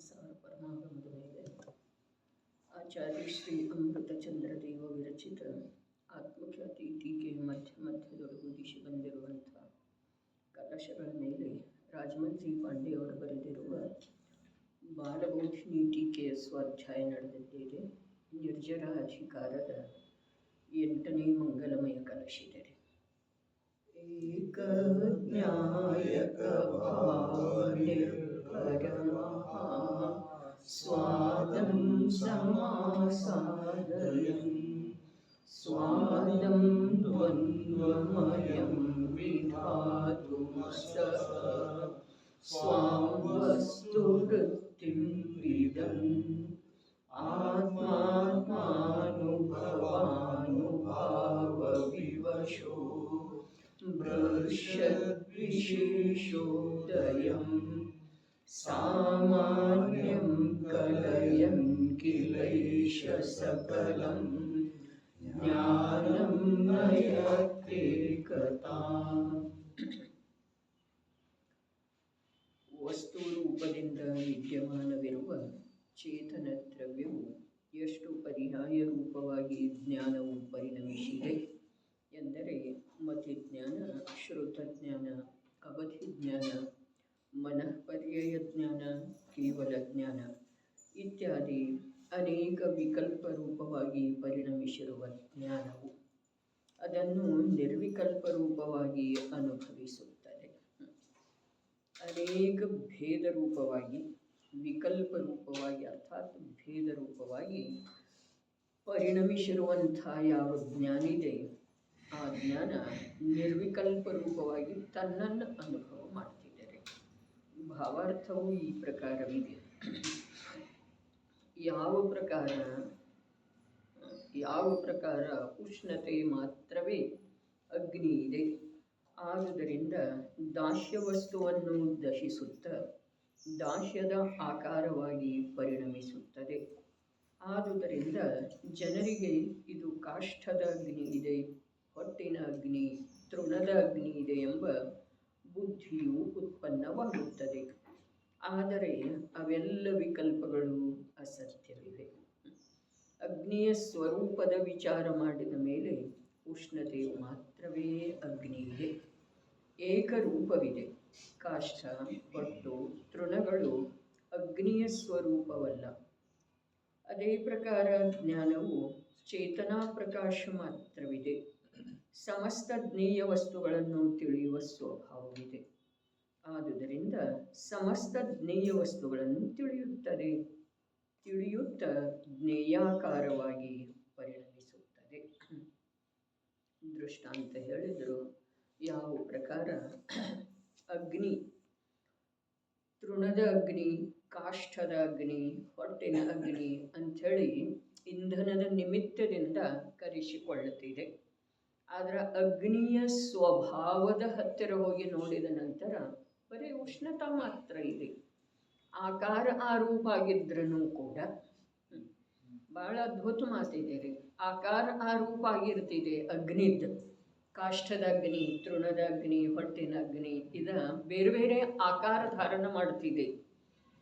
ಸಾರ ಪರಮಾಗಮದ ಮೇಲೆ ಆಚಾರ್ಯ ಶ್ರೀ ಅಮೃತಚಂದ್ರ ದೇವ ವಿರಚಿತ ಆತ್ಮಖ್ಯಾತಿ ಟೀಕೆ ಮಧ್ಯದೊಳಗು ದಿಶೆ ಬಂದಿರುವಂಥ ಕಲಶಗಳ ಮೇಲೆ ರಾಜಮಂತ್ರಿ ಪಾಂಡೆಯವರು ಬರೆದಿರುವ ಬಾಲಬೋಧಿನಿ ಟೀಕೆಯ ಸ್ವಾಧ್ಯಾಯ ನಡೆದಿದ್ದೇವೆ. ನಿರ್ಜರ ಅಧಿಕಾರದ 8ನೇ ಮಂಗಲಮಯ ಕಲಶಿದೆ. ಏಕಜ್ಞಾಯಕ ಭಾವನಿರ್ಭರಮಃ ಸ್ವಾದಂ ಸಮಾಸಾದಯನ್ ಸ್ವಾದಂ ದ್ವಂದ್ವಮಯಂ ವಿಧಾತುಮಸಃ ಸ್ವಾಂ ವಸ್ತುವೃತ್ತಿಂ ವಿದನ್ ಆತ್ಮಾತ್ಮಾನುಭವಾನುಭಾವವಿವಶೋ ಭೃಷದ್ವಿಶೇಷೋದಯಂ ಸಾಮಾನ್ಯಂ ಕಲಯನ್ ಕಿಲೈಷ ಸಕಲಂ ಜ್ಞಾನಂ ನಯತೇಕತಾಂ. ವಸ್ತು ರೂಪದಿಂದ ವಿದ್ಯಮಾನವಿರುವ ಚೇತನ ದ್ರವ್ಯವು ಎಷ್ಟು ಪರ್ಯಾಯ ರೂಪವಾಗಿ ಜ್ಞಾನವು ಪರಿಣಮಿಸಿದೆ ಎಂದರೆ ಮತಿಜ್ಞಾನ, ಶ್ರುತಜ್ಞಾನ, ಅವಧಿಜ್ಞಾನ, ಮನಃಪರ್ಯಯ ಜ್ಞಾನ, ಕೇವಲ ಜ್ಞಾನ ಇತ್ಯಾದಿ ಅನೇಕ ವಿಕಲ್ಪ ರೂಪವಾಗಿ ಪರಿಣಮಿಸಿರುವ ಜ್ಞಾನವು ಅದನ್ನು ನಿರ್ವಿಕಲ್ಪ ರೂಪವಾಗಿ ಅನುಭವಿಸುತ್ತದೆ. ಅನೇಕ ಭೇದ ರೂಪವಾಗಿ, ವಿಕಲ್ಪ ರೂಪವಾಗಿ ಅರ್ಥಾತ್ ಭೇದ ರೂಪವಾಗಿ ಪರಿಣಮಿಸಿರುವಂಥ ಯಾವ ಜ್ಞಾನಿದೆ ಆ ಜ್ಞಾನ ನಿರ್ವಿಕಲ್ಪ ರೂಪವಾಗಿ ತನ್ನನ್ನು ಅನುಭವ ಮಾಡ್ತಿದ್ದಾರೆ. ಭಾವಾರ್ಥವು ಈ ಪ್ರಕಾರವಿದೆ. ಯಾವ ಪ್ರಕಾರ ಉಷ್ಣತೆ ಮಾತ್ರವೇ ಅಗ್ನಿ ಇದೆ, ಆದುದರಿಂದ ದಾಸ್ಯ ವಸ್ತುವನ್ನು ದಹಿಸುತ್ತ ದಾಸ್ಯದ ಆಕಾರವಾಗಿ ಪರಿಣಮಿಸುತ್ತದೆ. ಆದುದರಿಂದ ಜನರಿಗೆ ಇದು ಕಾಷ್ಠದ ಅಗ್ನಿ ಇದೆ, ಹೊಟ್ಟಿನ ಅಗ್ನಿ, ತೃಣದ ಅಗ್ನಿ ಇದೆ ಎಂಬ ಬುದ್ಧಿಯು ಉತ್ಪನ್ನವಾಗುತ್ತದೆ. ಆದರೆ ಅವೆಲ್ಲ ವಿಕಲ್ಪಗಳು ಅಸತ್ಯವಿವೆ. ಅಗ್ನಿಯ ಸ್ವರೂಪದ ವಿಚಾರ ಮಾಡಿದ ಮೇಲೆ ಉಷ್ಣತೆಯು ಮಾತ್ರವೇ ಅಗ್ನಿ ಇದೆ, ಏಕರೂಪವಿದೆ. ಕಾಷ್ಠ, ಹೊಟ್ಟು, ತೃಣಗಳು ಅಗ್ನಿಯ ಸ್ವರೂಪವಲ್ಲ. ಅದೇ ಪ್ರಕಾರ ಜ್ಞಾನವು ಚೇತನಾ ಪ್ರಕಾಶ ಮಾತ್ರವಿದೆ. ಸಮಸ್ತ ಜ್ಞೇಯ ವಸ್ತುಗಳನ್ನು ತಿಳಿಯುವ ಸ್ವಭಾವವಿದೆ. ಆದುದರಿಂದ ಸಮಸ್ತ ಜ್ಞೇಯ ವಸ್ತುಗಳನ್ನು ತಿಳಿಯುತ್ತ ಜ್ಞೇಯಾಕಾರವಾಗಿ ಪರಿಣಮಿಸುತ್ತದೆ. ದೃಷ್ಟಾಂತ ಹೇಳಿದರು. ಯಾವ ಪ್ರಕಾರ ಅಗ್ನಿ, ತೃಣದ ಅಗ್ನಿ, ಕಾಷ್ಠದ ಅಗ್ನಿ, ಹೊಟ್ಟಿನ ಅಗ್ನಿ ಅಂಥೇಳಿ ಇಂಧನದ ನಿಮಿತ್ತದಿಂದ ಕರೆಸಿಕೊಳ್ಳುತ್ತಿದೆ. ಆದರೆ ಅಗ್ನಿಯ ಸ್ವಭಾವದ ಹತ್ತಿರ ಹೋಗಿ ನೋಡಿದ ನಂತರ ಬರೀ ಉಷ್ಣತಾ ಮಾತ್ರ ಇದೆ. ಆಕಾರ ಆರೂಪ ಆಗಿದ್ರೂ ಕೂಡ ಬಹಳ ಅದ್ಭುತ ಮಾತಿದೆ. ಆಕಾರ ಆರೂಪ ಆಗಿರ್ತಿದೆ ಅಗ್ನಿದ್ದು. ಕಾಷ್ಠದ ಅಗ್ನಿ, ತೃಣದ ಅಗ್ನಿ, ಹೊಟ್ಟಿನ ಅಗ್ನಿ ಇದ ಬೇರೆ ಬೇರೆ ಆಕಾರ ಧಾರಣ ಮಾಡ್ತಿದೆ.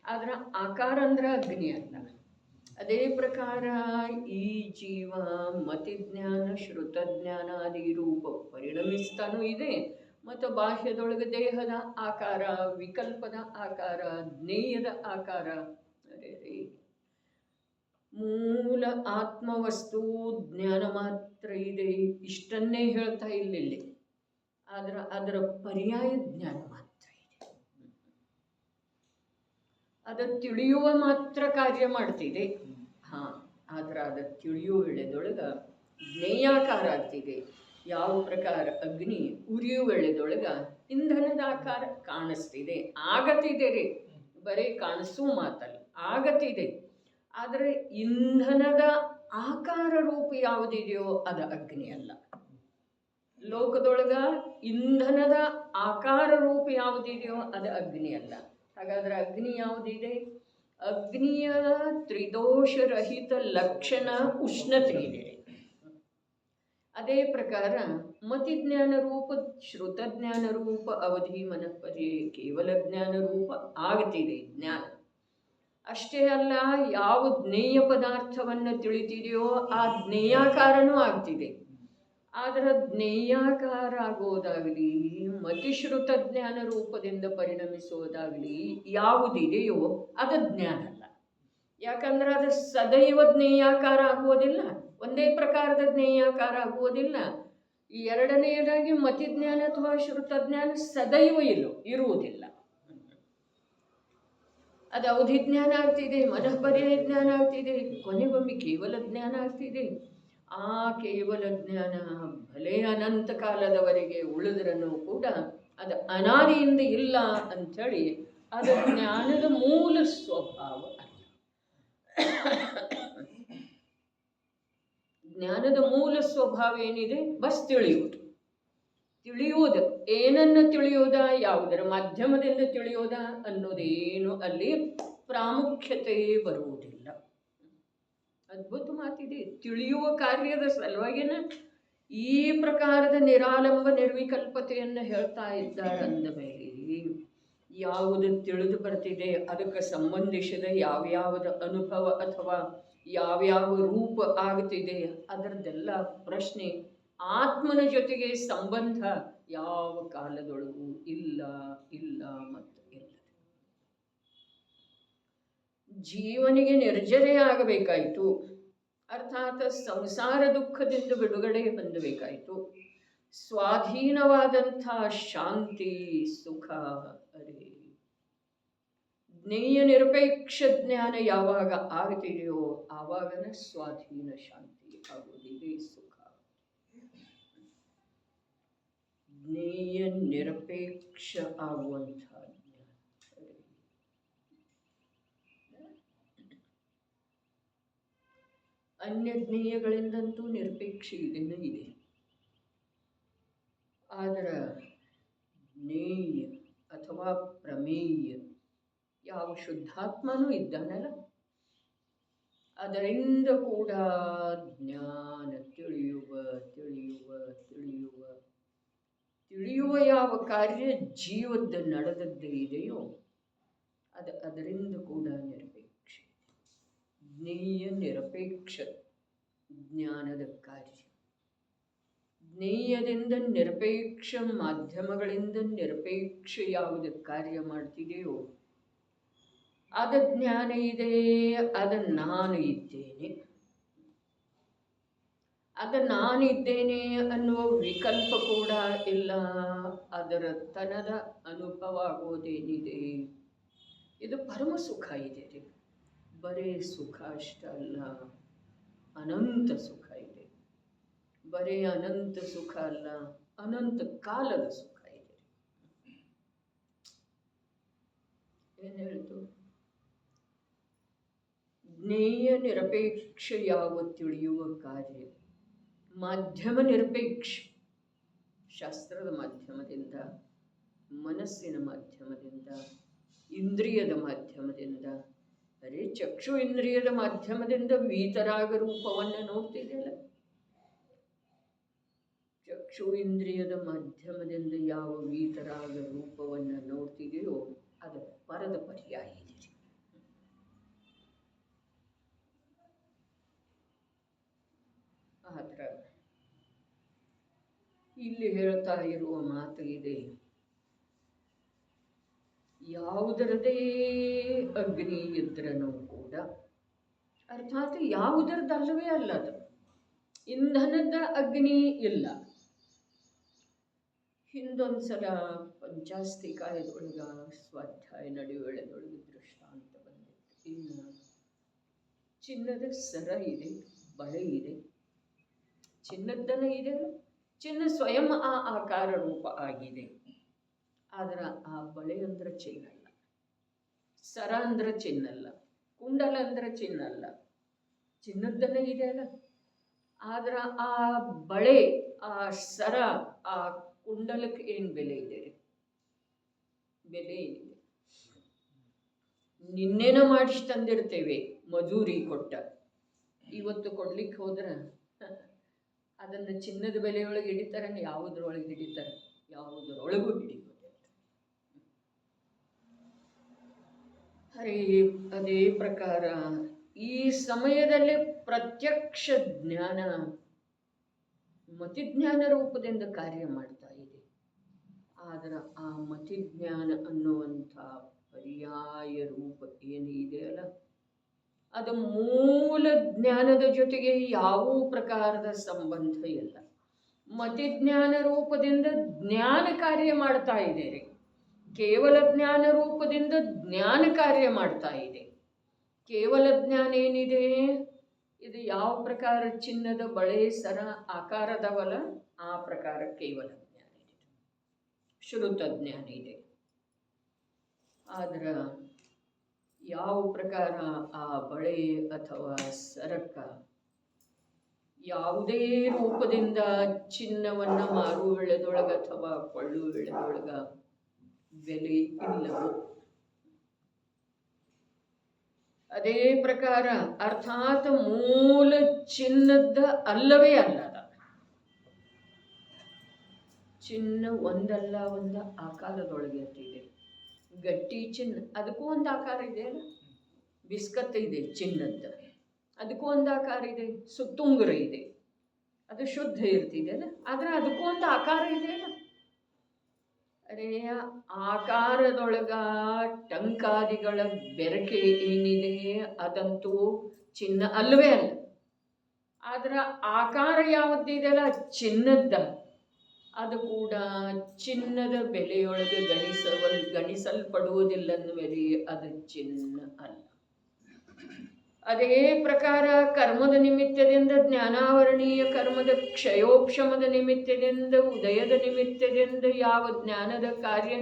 ಆದ್ರೆ ಆಕಾರ ಅಂದ್ರೆ ಅಗ್ನಿ ಅಲ್ಲ. ಅದೇ ಪ್ರಕಾರ ಈ ಜೀವ ಮತಿಜ್ಞಾನ, ಶ್ರುತಜ್ಞಾನಾದಿ ರೂಪ ಪರಿಣಮಿಸ್ತಾನೂ ಇದೆ. ಮತ್ತು ಬಾಹ್ಯದೊಳಗೆ ದೇಹದ ಆಕಾರ, ವಿಕಲ್ಪದ ಆಕಾರ, ಜ್ಞೇಯದ ಆಕಾರ. ಮೂಲ ಆತ್ಮವಸ್ತು ಜ್ಞಾನ ಮಾತ್ರ ಇದೆ, ಇಷ್ಟನ್ನೇ ಹೇಳ್ತಾ ಇಲ್ಲಿ. ಆದ್ರೆ ಅದರ ಪರ್ಯಾಯ ಜ್ಞಾನ ಮಾತ್ರ ಇದೆ. ಅದು ತಿಳಿಯುವ ಮಾತ್ರ ಕಾರ್ಯ ಮಾಡ್ತಿದೆ. ಆದ್ರೆ ಅದು ತಿಳಿಯುವ ವೇಳೆದೊಳಗೆ ಜ್ಞೇಯಾಕಾರ ಆಗ್ತಿದೆ. ಯಾವ ಪ್ರಕಾರ ಅಗ್ನಿ ಉರಿಯುವ ವೇಳೆದೊಳಗೆ ಇಂಧನದ ಆಕಾರ ಕಾಣಿಸ್ತಿದೆ, ಆಗತ್ತಿದೆ ರೀ. ಬರೀ ಕಾಣಿಸೋ ಮಾತಲ್ಲ, ಆಗತ್ತಿದೆ. ಆದರೆ ಇಂಧನದ ಆಕಾರ ರೂಪ ಯಾವುದಿದೆಯೋ ಅದು ಅಗ್ನಿ ಅಲ್ಲ. ಲೋಕದೊಳಗ ಇಂಧನದ ಆಕಾರ ರೂಪ ಯಾವುದಿದೆಯೋ ಅದು ಅಗ್ನಿ ಅಲ್ಲ. ಹಾಗಾದ್ರೆ ಅಗ್ನಿ ಯಾವುದಿದೆ? ಅಗ್ನಿಯ ತ್ರಿದೋಷರಹಿತ ಲಕ್ಷಣ ಉಷ್ಣತೆ ಇದೆ. ಅದೇ ಪ್ರಕಾರ ಮತಿಜ್ಞಾನ ರೂಪ, ಶ್ರುತಜ್ಞಾನ ರೂಪ, ಅವಧಿ, ಮನಃಪರ್ಯಯ ಕೇವಲ ಜ್ಞಾನ ರೂಪ ಆಗ್ತಿದೆ ಜ್ಞಾನ. ಅಷ್ಟೇ ಅಲ್ಲ, ಯಾವ ಜ್ಞೇಯ ಪದಾರ್ಥವನ್ನು ತಿಳಿತಿದೆಯೋ ಆ ಜ್ಞೇಯಾಕಾರನೂ ಆಗ್ತಿದೆ. ಅದರ ಜ್ಞೇಯಾಕಾರ ಆಗೋದಾಗಲಿ, ಮತಿಶ್ರುತ ಜ್ಞಾನ ರೂಪದಿಂದ ಪರಿಣಮಿಸೋದಾಗಲಿ ಯಾವುದಿದೆಯೋ ಅದು ಜ್ಞಾನ ಅಲ್ಲ. ಯಾಕಂದ್ರೆ ಅದು ಸದೈವ ಜ್ಞೇಯಾಕಾರ ಆಗುವುದಿಲ್ಲ, ಒಂದೇ ಪ್ರಕಾರದ ಜ್ಞೇಯಾಕಾರ ಆಗುವುದಿಲ್ಲ. ಈ ಎರಡನೆಯದಾಗಿ ಮತಿಜ್ಞಾನ ಅಥವಾ ಶ್ರುತಜ್ಞಾನ ಸದೈವ ಇರುವುದಿಲ್ಲ. ಅದು ಅವಧಿ ಜ್ಞಾನ ಆಗ್ತಿದೆ, ಮನಃಪರ್ಯಾಯ ಜ್ಞಾನ ಆಗ್ತಿದೆ, ಕೊನೆಗೊಮ್ಮೆ ಕೇವಲ ಜ್ಞಾನ ಆಗ್ತಿದೆ. ಆ ಕೇವಲ ಜ್ಞಾನ ಭಲೇ ಅನಂತ ಕಾಲದವರೆಗೆ ಉಳಿದ್ರೂ ಕೂಡ ಅದು ಅನಾದಿಯಿಂದ ಇಲ್ಲ ಅಂಥೇಳಿ ಅದು ಜ್ಞಾನದ ಮೂಲ ಸ್ವಭಾವ ಅಲ್ಲ. ಜ್ಞಾನದ ಮೂಲ ಸ್ವಭಾವ ಏನಿದೆ? ಬಸ್ ತಿಳಿಯುವುದು. ಏನನ್ನು ತಿಳಿಯೋದ, ಯಾವುದರ ಮಾಧ್ಯಮದಿಂದ ತಿಳಿಯೋದ ಅನ್ನೋದೇನು ಅಲ್ಲಿ ಪ್ರಾಮುಖ್ಯತೆ ಬರುವುದಿಲ್ಲ. ಅದ್ಭುತ ಮಾತಿದೆ. ತಿಳಿಯುವ ಕಾರ್ಯದ ಸಲುವಾಗಿನ ಈ ಪ್ರಕಾರದ ನಿರಾಲಂಬ ನಿರ್ವಿಕಲ್ಪತೆಯನ್ನು ಹೇಳ್ತಾ ಇದ್ದಾರೆ. ಅಂದ ಮೇಲೆ ಯಾವುದು ತಿಳಿದು ಬರ್ತಿದೆ ಅದಕ್ಕೆ ಸಂಬಂಧಿಸಿದ ಯಾವ್ಯಾವುದ ಅನುಭವ ಅಥವಾ ಯಾವ್ಯಾವ ರೂಪ ಆಗ್ತಿದೆ ಅದರದ್ದೆಲ್ಲ ಪ್ರಶ್ನೆ ಆತ್ಮನ ಜೊತೆಗೆ ಸಂಬಂಧ ಯಾವ ಕಾಲದೊಳಗೂ ಇಲ್ಲ ಇಲ್ಲ ಮತ್ತು ಇಲ್ಲ. ಜೀವನಿಗೆ ನಿರ್ಜರೆ ಆಗಬೇಕಾಯಿತು, ಅರ್ಥಾತ್ ಸಂಸಾರ ದುಃಖದಿಂದ ಬಿಡುಗಡೆ ಹೊಂದಬೇಕಾಯಿತು. ಸ್ವಾಧೀನವಾದಂಥ ಶಾಂತಿ ಸುಖ ಅರೆ ಜ್ಞೇಯ ನಿರಪೇಕ್ಷ ಜ್ಞಾನ ಯಾವಾಗ ಆಗ್ತಿದೆಯೋ ಆವಾಗನ ಸ್ವಾಧೀನ ಶಾಂತಿ ಆಗುವುದಿದೆ, ಸುಖ. ಜ್ಞೇಯ ನಿರಪೇಕ್ಷ ಆಗುವಂಥ ಜ್ಞಾನ. ಅನ್ಯ ಜ್ಞೇಯಗಳಿಂದಂತೂ ನಿರಪೇಕ್ಷ ಇದೇನೇ ಇದೆ. ಆದರೆ ಜ್ಞೇಯ ಅಥವಾ ಪ್ರಮೇಯ ಯಾವ ಶುದ್ಧಾತ್ಮನೂ ಇದ್ದಾನಲ್ಲ, ಅದರಿಂದ ಕೂಡ ಜ್ಞಾನ ತಿಳಿಯುವ ತಿಳಿಯುವ ತಿಳಿಯುವ ತಿಳಿಯುವ ಯಾವ ಕಾರ್ಯ ಜೀವದ ನಡೆದದ್ದೇ ಇದೆಯೋ ಅದರಿಂದ ಕೂಡ ನಿರಪೇಕ್ಷ. ಜ್ಞೇಯ ನಿರಪೇಕ್ಷ ಜ್ಞಾನದ ಕಾರ್ಯ. ಜ್ಞೇಯದಿಂದ ನಿರಪೇಕ್ಷ ಮಾಧ್ಯಮಗಳಿಂದ ನಿರಪೇಕ್ಷ ಯಾವುದ ಕಾರ್ಯ ಮಾಡ್ತಿದೆಯೋ ಅದ ಜ್ಞಾನ ಇದೆ, ಅದ ನಾನು ಇದ್ದೇನೆ. ಅದ ನಾನಿದ್ದೇನೆ ಅನ್ನುವ ವಿಕಲ್ಪ ಕೂಡ ಇಲ್ಲ. ಅದರ ತನದ ಅನುಭವ ಆಗೋದೇನಿದೆ ಇದು ಪರಮ ಸುಖ ಇದೆ ರೀ. ಬರೇ ಸುಖ ಅಷ್ಟ ಅಲ್ಲ, ಅನಂತ ಸುಖ ಇದೆ. ಬರೇ ಅನಂತ ಸುಖ ಅಲ್ಲ, ಅನಂತ ಕಾಲದ ಸುಖ ಇದೆ. ಏನು ಹೇಳ್ತು? ಜ್ಞೇಯ ನಿರಪೇಕ್ಷ ಯಾವ ತಿಳಿಯುವ ಕಾರ್ಯ, ಮಾಧ್ಯಮ ನಿರಪೇಕ್ಷ, ಶಾಸ್ತ್ರದ ಮಾಧ್ಯಮದಿಂದ, ಮನಸ್ಸಿನ ಮಾಧ್ಯಮದಿಂದ, ಇಂದ್ರಿಯದ ಮಾಧ್ಯಮದಿಂದ. ಅರೆ ಚಕ್ಷು ಇಂದ್ರಿಯದ ಮಾಧ್ಯಮದಿಂದ ವೀತರಾಗ ರೂಪವನ್ನು ನೋಡ್ತಿದೆಯಲ್ಲ, ಚಕ್ಷು ಇಂದ್ರಿಯದ ಮಾಧ್ಯಮದಿಂದ ಯಾವ ವೀತರಾಗ ರೂಪವನ್ನು ನೋಡ್ತಿದೆಯೋ ಅದು ಪರದ ಪರ್ಯಾಯ ಇದೆ. ಆದ್ರೆ ಇಲ್ಲಿ ಹೇಳ್ತಾ ಇರುವ ಮಾತು ಇದೆ, ಯಾವುದರದೇ ಅಗ್ನಿ ಇದ್ರನೂ ಕೂಡ, ಅರ್ಥಾತ್ ಯಾವುದರದಲ್ಲವೇ ಅಲ್ಲ, ಅದು ಇಂಧನದ ಅಗ್ನಿ ಇಲ್ಲ. ಹಿಂದೊಂದ್ಸಲ ಪಂಚಾಸ್ತಿಕಾಯದೊಳಗ ಸ್ವಾಧ್ಯಾಯ ನಡೆಯುವಳದೊಳಗೆ ದೃಷ್ಟಾಂತ ಬಂದಿತ್ತು. ಇನ್ನು ಚಿನ್ನದ ಸರ ಇದೆ, ಬಳೆ ಇದೆ, ಚಿನ್ನದ್ದನ ಇದೆ, ಚಿನ್ನ ಸ್ವಯಂ ಆ ಆಕಾರ ರೂಪ ಆಗಿದೆ. ಆದ್ರೆ ಆ ಬಳೆ ಅಂದ್ರೆ ಚಿನ್ನಲ್ಲ, ಸರ ಅಂದ್ರೆ ಚಿನ್ನಲ್ಲ, ಕುಂಡಲ ಅಂದ್ರೆ ಚಿನ್ನಲ್ಲ, ಚಿನ್ನದ್ದನ ಇದೆ ಅಲ್ಲ. ಆದ್ರೆ ಆ ಬಳೆ, ಆ ಸರ, ಆ ಕುಂಡಲಕ್ಕೆ ಏನು ಬೆಲೆ ಇದೆ? ಬೆಲೆ ಏನಿದೆ? ನಿನ್ನೆನ ಮಾಡಿಸಿ ತಂದಿರ್ತೇವೆ ಮಜೂರಿ ಕೊಟ್ಟ, ಇವತ್ತು ಕೊಡ್ಲಿಕ್ಕೆ ಹೋದ್ರೆ ಅದನ್ನು ಚಿನ್ನದ ಬೆಲೆಯೊಳಗೆ ಹಿಡಿತಾರೆ, ಯಾವುದ್ರೊಳಗೆ ಹಿಡಿತಾರೆ? ಯಾವುದರೊಳಗೂ ಹಿಡಿಯೋದಿಲ್ಲ. ಹರಿ ಅದೇ ಪ್ರಕಾರ ಈ ಸಮಯದಲ್ಲಿ ಪ್ರತ್ಯಕ್ಷ ಜ್ಞಾನ ಮತಿಜ್ಞಾನ ರೂಪದಿಂದ ಕಾರ್ಯ ಮಾಡ್ತಾ ಇದೆ. ಆದರೆ ಆ ಮತಿಜ್ಞಾನ ಅನ್ನುವಂಥ ಪರ್ಯಾಯ ರೂಪ ಏನಿದೆಯಲ್ಲ, ಅದು ಮೂಲ ಜ್ಞಾನದ ಜೊತೆಗೆ ಯಾವ ಪ್ರಕಾರದ ಸಂಬಂಧ ಇಲ್ಲ. ಮತಿಜ್ಞಾನ ರೂಪದಿಂದ ಜ್ಞಾನ ಕಾರ್ಯ ಮಾಡ್ತಾ ಇದೆ ರೀ. ಕೇವಲ ಜ್ಞಾನ ರೂಪದಿಂದ ಜ್ಞಾನ ಕಾರ್ಯ ಮಾಡ್ತಾ ಇದೆ. ಕೇವಲ ಜ್ಞಾನ ಏನಿದೆ, ಇದು ಯಾವ ಪ್ರಕಾರ ಚಿನ್ನದ ಬಳೆ ಸರ ಆಕಾರದವಲ್ಲ, ಆ ಪ್ರಕಾರ ಕೇವಲ ಜ್ಞಾನ ಇದೆ, ಶ್ರುತ ಜ್ಞಾನ ಇದೆ. ಆದ್ರೆ ಯಾವ ಪ್ರಕಾರ ಆ ಬಳೆ ಅಥವಾ ಸರಕ ಯಾವುದೇ ರೂಪದಿಂದ ಚಿನ್ನವನ್ನ ಮಾರುವ ವೇಳೆದೊಳಗ ಅಥವಾ ಕೊಳ್ಳುವ ವೇಳೆದೊಳಗ ಬೆಲೆ ಇಲ್ಲವೋ, ಅದೇ ಪ್ರಕಾರ ಅರ್ಥಾತ್ ಮೂಲ ಚಿನ್ನದ ಅಲ್ಲವೇ ಅಲ್ಲದ ಚಿನ್ನ ಒಂದಲ್ಲ ಒಂದು ಆಕಾರದೊಳಗೆ ಇದೆ. ಗಟ್ಟಿ ಚಿನ್ನ ಅದಕ್ಕೂ ಒಂದು ಆಕಾರ ಇದೆ ಅಲ್ಲ, ಬಿಸ್ಕತ್ ಇದೆ ಚಿನ್ನದ, ಅದಕ್ಕೂ ಒಂದು ಆಕಾರ ಇದೆ. ಸುತ್ತುಂಗುರ ಇದೆ, ಅದು ಶುದ್ಧ ಇರ್ತಿದೆ ಅಲ್ಲ, ಆದ್ರೆ ಅದಕ್ಕೂ ಒಂದು ಆಕಾರ ಇದೆ ಅಲ್ಲ. ಅದೇ ಆಕಾರದೊಳಗ ಟಂಕಾದಿಗಳ ಬೆರಕೆ ಏನಿದೆ ಅದಂತೂ ಚಿನ್ನ ಅಲ್ಲವೇ ಅಲ್ಲ. ಆದ್ರೆ ಆಕಾರ ಯಾವುದಿದೆಯಲ್ಲ ಚಿನ್ನದ, ಅದು ಕೂಡ ಚಿನ್ನದ ಬೆಲೆಯೊಳಗೆ ಗಣಿಸಲ್ಪಡುವುದಿಲ್ಲನ್ನುವರೆ ಅದು ಚಿನ್ನ ಅಲ್ಲ. ಅದೇ ಪ್ರಕಾರ ಕರ್ಮದ ನಿಮಿತ್ತದಿಂದ, ಜ್ಞಾನಾವರಣೀಯ ಕರ್ಮದ ಕ್ಷಯೋಕ್ಷಮದ ನಿಮಿತ್ತದಿಂದ, ಉದಯದ ನಿಮಿತ್ತದಿಂದ ಯಾವ ಜ್ಞಾನದ ಕಾರ್ಯ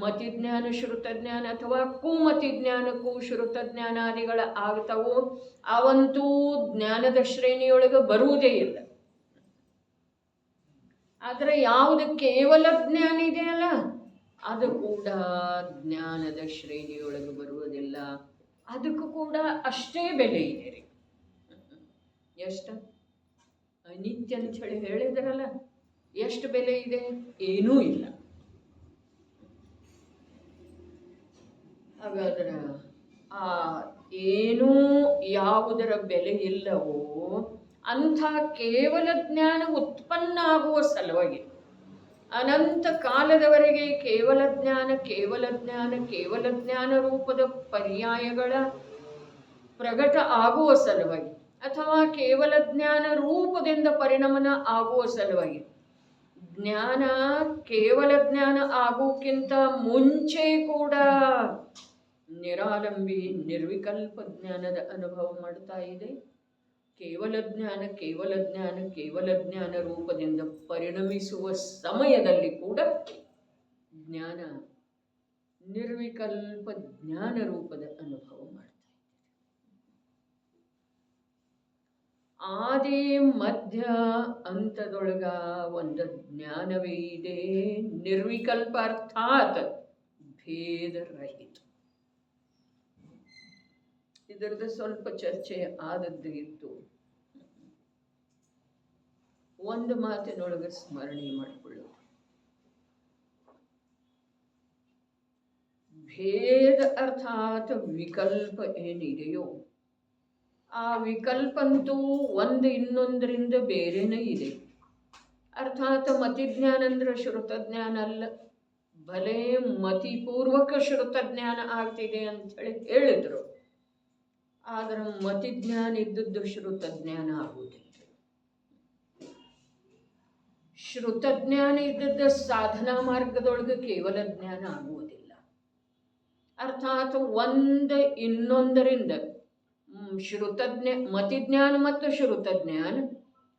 ಮತಿಜ್ಞಾನ ಶ್ರುತಜ್ಞಾನ ಅಥವಾ ಕುಮತಿಜ್ಞಾನಕ್ಕೂ ಶ್ರುತಜ್ಞಾನಾದಿಗಳ ಆಗ್ತವೋ ಅವಂತೂ ಜ್ಞಾನದ ಶ್ರೇಣಿಯೊಳಗೆ ಬರುವುದೇ ಇಲ್ಲ. ಆದರೆ ಯಾವುದು ಕೇವಲ ಜ್ಞಾನ ಇದೆಯಲ್ಲ, ಅದು ಕೂಡ ಜ್ಞಾನದ ಶ್ರೇಣಿಯೊಳಗೆ ಬರುವುದಿಲ್ಲ. ಅದಕ್ಕೂ ಕೂಡ ಅಷ್ಟೇ ಬೆಲೆ ಇದೆ ರೀ. ಎಷ್ಟು ಅನಿತ್ಯ ಅಂತ ಹೇಳಿ ಹೇಳಿದ್ರಲ್ಲ, ಎಷ್ಟು ಬೆಲೆ ಇದೆ? ಏನೂ ಇಲ್ಲ. ಹಾಗಾದ್ರೆ ಆ ಏನೂ ಯಾವುದರ ಬೆಲೆ ಇಲ್ಲವೋ ಅಂಥ ಕೇವಲ ಜ್ಞಾನ ಉತ್ಪನ್ನ ಆಗುವ ಸಲುವಾಗಿ ಅನಂತ ಕಾಲದವರೆಗೆ ಕೇವಲ ಜ್ಞಾನ ಕೇವಲ ಜ್ಞಾನ ಕೇವಲ ಜ್ಞಾನ ರೂಪದ ಪರ್ಯಾಯಗಳ ಪ್ರಕಟ ಆಗುವ ಸಲುವಾಗಿ ಅಥವಾ ಕೇವಲ ಜ್ಞಾನ ರೂಪದಿಂದ ಪರಿಣಮನ ಆಗುವ ಸಲುವಾಗಿ ಜ್ಞಾನ ಕೇವಲ ಜ್ಞಾನ ಆಗೋಕ್ಕಿಂತ ಮುಂಚೆ ಕೂಡ ನಿರಾಲಂಬಿ ನಿರ್ವಿಕಲ್ಪ ಜ್ಞಾನದ ಅನುಭವ ಮಾಡ್ತಾ ಇದೆ. ಕೇವಲ ಜ್ಞಾನ ಕೇವಲ ಜ್ಞಾನ ಕೇವಲ ಜ್ಞಾನ ರೂಪದಿಂದ ಪರಿಣಮಿಸುವ ಸಮಯದಲ್ಲಿ ಕೂಡ ಜ್ಞಾನ ನಿರ್ವಿಕಲ್ಪ ಜ್ಞಾನ ರೂಪದ ಅನುಭವ ಮಾಡ್ತಾ ಇದೆ. ಆದಿ ಮಧ್ಯ ಅಂತದೊಳಗ ಒಂದು ಜ್ಞಾನವೇ ಇದೆ, ನಿರ್ವಿಕಲ್ಪ ಅರ್ಥಾತ್ ಭೇದರಹಿತ. ಇದರದ್ದು ಸ್ವಲ್ಪ ಚರ್ಚೆ ಆದದ್ದು ಇತ್ತು. ಒಂದು ಮಾತಿನೊಳಗೆ ಸ್ಮರಣೆ ಮಾಡಿಕೊಳ್ಳೋದು, ಭೇದ ಅರ್ಥಾತ್ ವಿಕಲ್ಪ ಏನಿದೆಯೋ ಆ ವಿಕಲ್ಪಂತೂ ಒಂದು ಇನ್ನೊಂದರಿಂದ ಬೇರೆನೇ ಇದೆ. ಅರ್ಥಾತ್ ಮತಿಜ್ಞಾನ ಅಂದ್ರೆ ಶ್ರುತಜ್ಞಾನ ಅಲ್ಲ, ಭಲೇ ಮತಿಪೂರ್ವಕ ಶ್ರುತಜ್ಞಾನ ಆಗ್ತಿದೆ ಅಂಥೇಳಿ ಹೇಳಿದ್ರು. ಆದರೆ ಮತಿಜ್ಞಾನ ಇದ್ದದ್ದು ಶ್ರುತಜ್ಞಾನ ಆಗುವುದಿಲ್ಲ. ಶ್ರುತಜ್ಞಾನ ಇದ್ದದ್ದ ಸಾಧನಾ ಮಾರ್ಗದೊಳಗೆ ಕೇವಲ ಜ್ಞಾನ ಆಗುವುದಿಲ್ಲ. ಅರ್ಥಾತ್ ಒಂದು ಇನ್ನೊಂದರಿಂದ ಮತಿಜ್ಞಾನ ಮತ್ತು ಶ್ರುತಜ್ಞಾನ,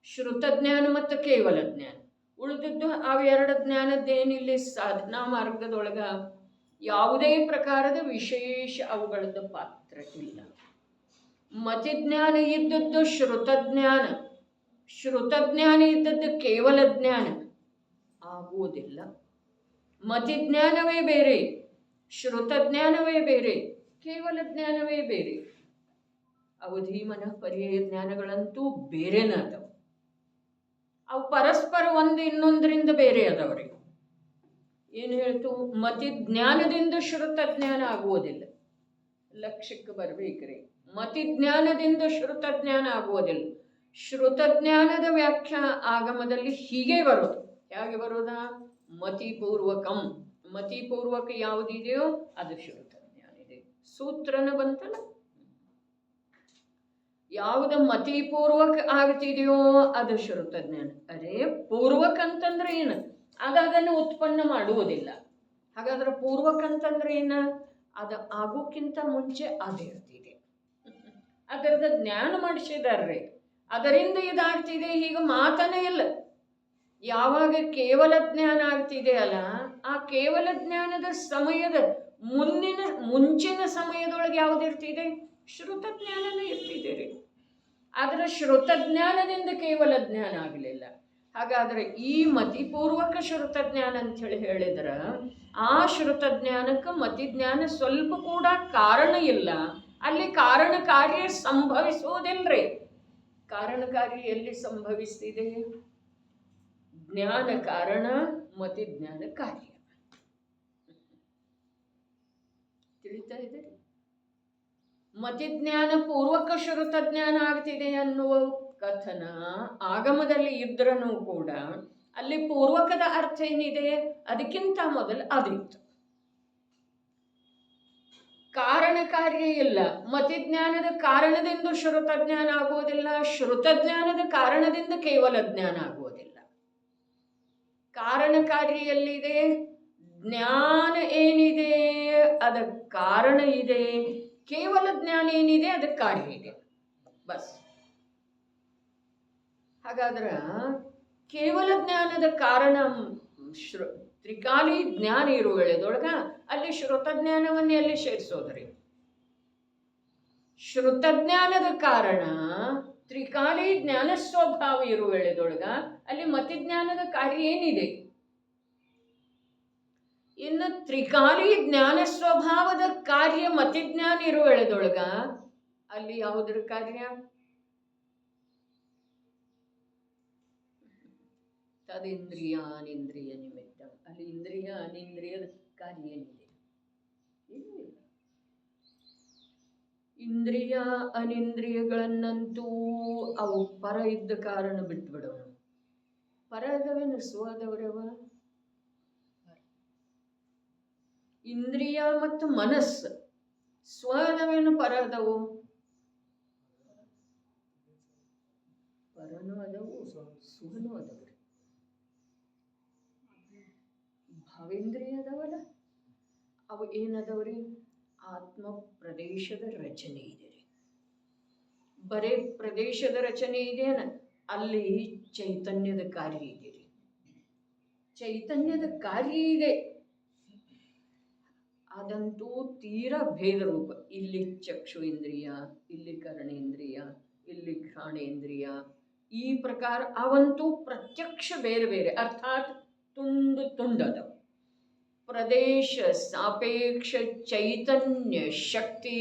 ಶ್ರುತಜ್ಞಾನ ಮತ್ತು ಕೇವಲ ಜ್ಞಾನ, ಉಳಿದದ್ದು ಅವೆರಡು ಜ್ಞಾನದ್ದೇನಿಲ್ಲಿ ಸಾಧನಾ ಮಾರ್ಗದೊಳಗ ಯಾವುದೇ ಪ್ರಕಾರದ ವಿಶೇಷ ಅವುಗಳದ್ದು ಪಾತ್ರ ಇಲ್ಲ. ಮತಿಜ್ಞಾನ ಇದ್ದದ್ದು ಶ್ರುತಜ್ಞಾನ, ಶ್ರುತಜ್ಞಾನ ಇದ್ದದ್ದು ಕೇವಲ ಜ್ಞಾನ ಆಗುವುದಿಲ್ಲ. ಮತಿಜ್ಞಾನವೇ ಬೇರೆ, ಶ್ರುತಜ್ಞಾನವೇ ಬೇರೆ, ಕೇವಲ ಜ್ಞಾನವೇ ಬೇರೆ. ಅವಧಿ ಮನಃ ಪರ್ಯಾಯ ಜ್ಞಾನಗಳಂತೂ ಬೇರೆನ ಅದಾವ. ಅವು ಪರಸ್ಪರ ಒಂದು ಇನ್ನೊಂದರಿಂದ ಬೇರೆ ಅದಾವ್ರಿ. ಏನು ಹೇಳ್ತು? ಮತಿಜ್ಞಾನದಿಂದ ಶ್ರುತಜ್ಞಾನ ಆಗುವುದಿಲ್ಲ. ಲಕ್ಷ್ಯಕ್ಕೆ ಬರ್ಬೇಕ್ರಿ. ಮತಿಜ್ಞಾನದಿಂದ ಶ್ರುತಜ್ಞಾನ ಆಗುವುದಿಲ್ಲ. ಶ್ರುತಜ್ಞಾನದ ವ್ಯಾಖ್ಯಾ ಆಗಮದಲ್ಲಿ ಹೀಗೆ ಬರೋದು. ಹೇಗೆ ಬರೋದ? ಮತಿಪೂರ್ವಕಂ. ಮತಿಪೂರ್ವಕ ಯಾವುದಿದೆಯೋ ಅದು ಶ್ರುತಜ್ಞಾನ ಇದೆ. ಸೂತ್ರನ ಬಂತಲ್ಲ, ಯಾವುದು ಮತಿಪೂರ್ವಕ ಆಗ್ತಿದೆಯೋ ಅದು ಶ್ರುತಜ್ಞಾನ. ಅದೇ ಪೂರ್ವಕ ಅಂತಂದ್ರೆ ಏನು? ಅದನ್ನು ಉತ್ಪನ್ನ ಮಾಡುವುದಿಲ್ಲ. ಹಾಗಾದ್ರೆ ಪೂರ್ವಕ ಅಂತಂದ್ರೆ ಏನ? ಅದು ಆಗೋಕ್ಕಿಂತ ಮುಂಚೆ ಅದಿರ್ತಿದೆ, ಅದರದ ಜ್ಞಾನ ಮಾಡಿಸಿದಾರ್ರಿ. ಅದರಿಂದ ಇದಾಗ್ತಿದೆ, ಹೀಗೆ ಮಾತನೇ ಇಲ್ಲ. ಯಾವಾಗ ಕೇವಲ ಜ್ಞಾನ ಆಗ್ತಿದೆ ಅಲ್ಲ, ಆ ಕೇವಲ ಜ್ಞಾನದ ಸಮಯದ ಮುಂಚಿನ ಸಮಯದೊಳಗೆ ಯಾವುದಿರ್ತಿದೆ? ಶ್ರುತಜ್ಞಾನನೇ ಇರ್ತಿದೆ ರೀ. ಆದರೆ ಶ್ರುತಜ್ಞಾನದಿಂದ ಕೇವಲ ಜ್ಞಾನ ಆಗಲಿಲ್ಲ. ಹಾಗಾದ್ರೆ ಈ ಮತಿಪೂರ್ವಕ ಶ್ರುತಜ್ಞಾನ ಅಂತ ಹೇಳಿದ್ರೆ ಆ ಶ್ರುತಜ್ಞಾನಕ್ಕೆ ಮತಿಜ್ಞಾನ ಸ್ವಲ್ಪ ಕೂಡ ಕಾರಣ ಇಲ್ಲ. ಅಲ್ಲಿ ಕಾರಣ ಕಾರ್ಯ ಸಂಭವಿಸುವುದಿಲ್ರಿ. ಕಾರಣ ಕಾರ್ಯ ಎಲ್ಲಿ ಸಂಭವಿಸ್ತಿದೆ? ಜ್ಞಾನ ಕಾರಣ, ಮತಿಜ್ಞಾನ ಕಾರ್ಯ. ತಿಳಿತಾ ಇದೆ? ಮತಿಜ್ಞಾನ ಪೂರ್ವಕ ಶ್ರುತಜ್ಞಾನ ಆಗ್ತಿದೆ ಅನ್ನುವ ಕಥನ ಆಗಮದಲ್ಲಿ ಇದ್ರೂ ಕೂಡ ಅಲ್ಲಿ ಪೂರ್ವಕದ ಅರ್ಥ ಏನಿದೆ? ಅದಕ್ಕಿಂತ ಮೊದಲು ಅದಿತ್ತು. ಕಾರಣ ಕಾರ್ಯ ಇಲ್ಲ. ಮತಿಜ್ಞಾನದ ಕಾರಣದಿಂದ ಶ್ರುತಜ್ಞಾನ ಆಗುವುದಿಲ್ಲ, ಶ್ರುತಜ್ಞಾನದ ಕಾರಣದಿಂದ ಕೇವಲ ಜ್ಞಾನ ಆಗುವುದಿಲ್ಲ. ಕಾರಣ ಕಾರ್ಯ ಎಲ್ಲಿದೆ? ಜ್ಞಾನ ಏನಿದೆ ಅದ ಕಾರಣ ಇದೆ, ಕೇವಲ ಜ್ಞಾನ ಏನಿದೆ ಅದಕ್ಕೆ ಕಾರ್ಯ ಇದೆ, ಬಸ್. ಹಾಗಾದ್ರೆ ಕೇವಲ ಜ್ಞಾನದ ಕಾರಣ ತ್ರಿಕಾಲಿ ಜ್ಞಾನ ಇರುವ ವೇಳೆದೊಳಗ ಅಲ್ಲಿ ಶ್ರುತಜ್ಞಾನವನ್ನೇ ಅಲ್ಲಿ ಸೇರಿಸೋದ್ರಿ. ಶ್ರುತಜ್ಞಾನದ ಕಾರಣ ತ್ರಿಕಾಲಿ ಜ್ಞಾನ ಸ್ವಭಾವ ಇರುವ ವೇಳೆದೊಳಗ ಅಲ್ಲಿ ಮತಿಜ್ಞಾನದ ಕಾರ್ಯ ಏನಿದೆ? ಇನ್ನು ತ್ರಿಕಾಲಿ ಜ್ಞಾನ ಸ್ವಭಾವದ ಕಾರ್ಯ ಮತಿಜ್ಞಾನ ಇರುವ ವೇಳೆದೊಳಗ ಅಲ್ಲಿ ಯಾವುದರ ಕಾರ್ಯ? ತದಿಂದ್ರಿಯ ಅನಿಂದ್ರಿಯ ನಿಮಿತ್ತ. ಅಲ್ಲಿ ಇಂದ್ರಿಯ ಅನಿಂದ್ರಿಯದ ಕಾರ್ಯ ಏನಿದೆ? ಏನಿಲ್ಲ. ಇಂದ್ರಿಯ ಅನಿಂದ್ರಿಯಗಳನ್ನಂತೂ ಅವು ಪರ ಇದ್ದ ಕಾರಣ ಬಿಟ್ಬಿಡೋಣ. ಪರ ಅದವೇನು? ಸ್ವದವರವ. ಇಂದ್ರಿಯ ಮತ್ತು ಮನಸ್ಸು ಸ್ವದವೇನು? ಪರ ಅದವು, ಪರನೂ ಅದವು, ಸ್ವನೂ ಅದವು. ಭಾವೇಂದ್ರಿಯ ಅದಾವಲ್ಲ, ಅವು ಏನದವ್ರಿ? ಆತ್ಮ ಪ್ರದೇಶದ ರಚನೆ ಇದೆ ರೀ. ಬರೇ ಪ್ರದೇಶದ ರಚನೆ ಇದೆಯೇನ? ಅಲ್ಲಿ ಚೈತನ್ಯದ ಕಾರ್ಯ ಇದೆ ರೀ. ಚೈತನ್ಯದ ಕಾರ್ಯ ಇದೆ, ಅದಂತೂ ತೀರಾ ಭೇದ ರೂಪ. ಇಲ್ಲಿ ಚಕ್ಷು ಇಂದ್ರಿಯ, ಇಲ್ಲಿ ಕರ್ಣೇಂದ್ರಿಯ, ಇಲ್ಲಿ ಘ್ರಾಣೇಂದ್ರಿಯ, ಈ ಪ್ರಕಾರ ಅವಂತೂ ಪ್ರತ್ಯಕ್ಷ ಬೇರೆ ಬೇರೆ, ಅರ್ಥಾತ್ ತುಂಡು ತುಂಡದವು. ಪ್ರದೇಶ ಸಾಪೇಕ್ಷ ಚೈತನ್ಯ ಶಕ್ತಿ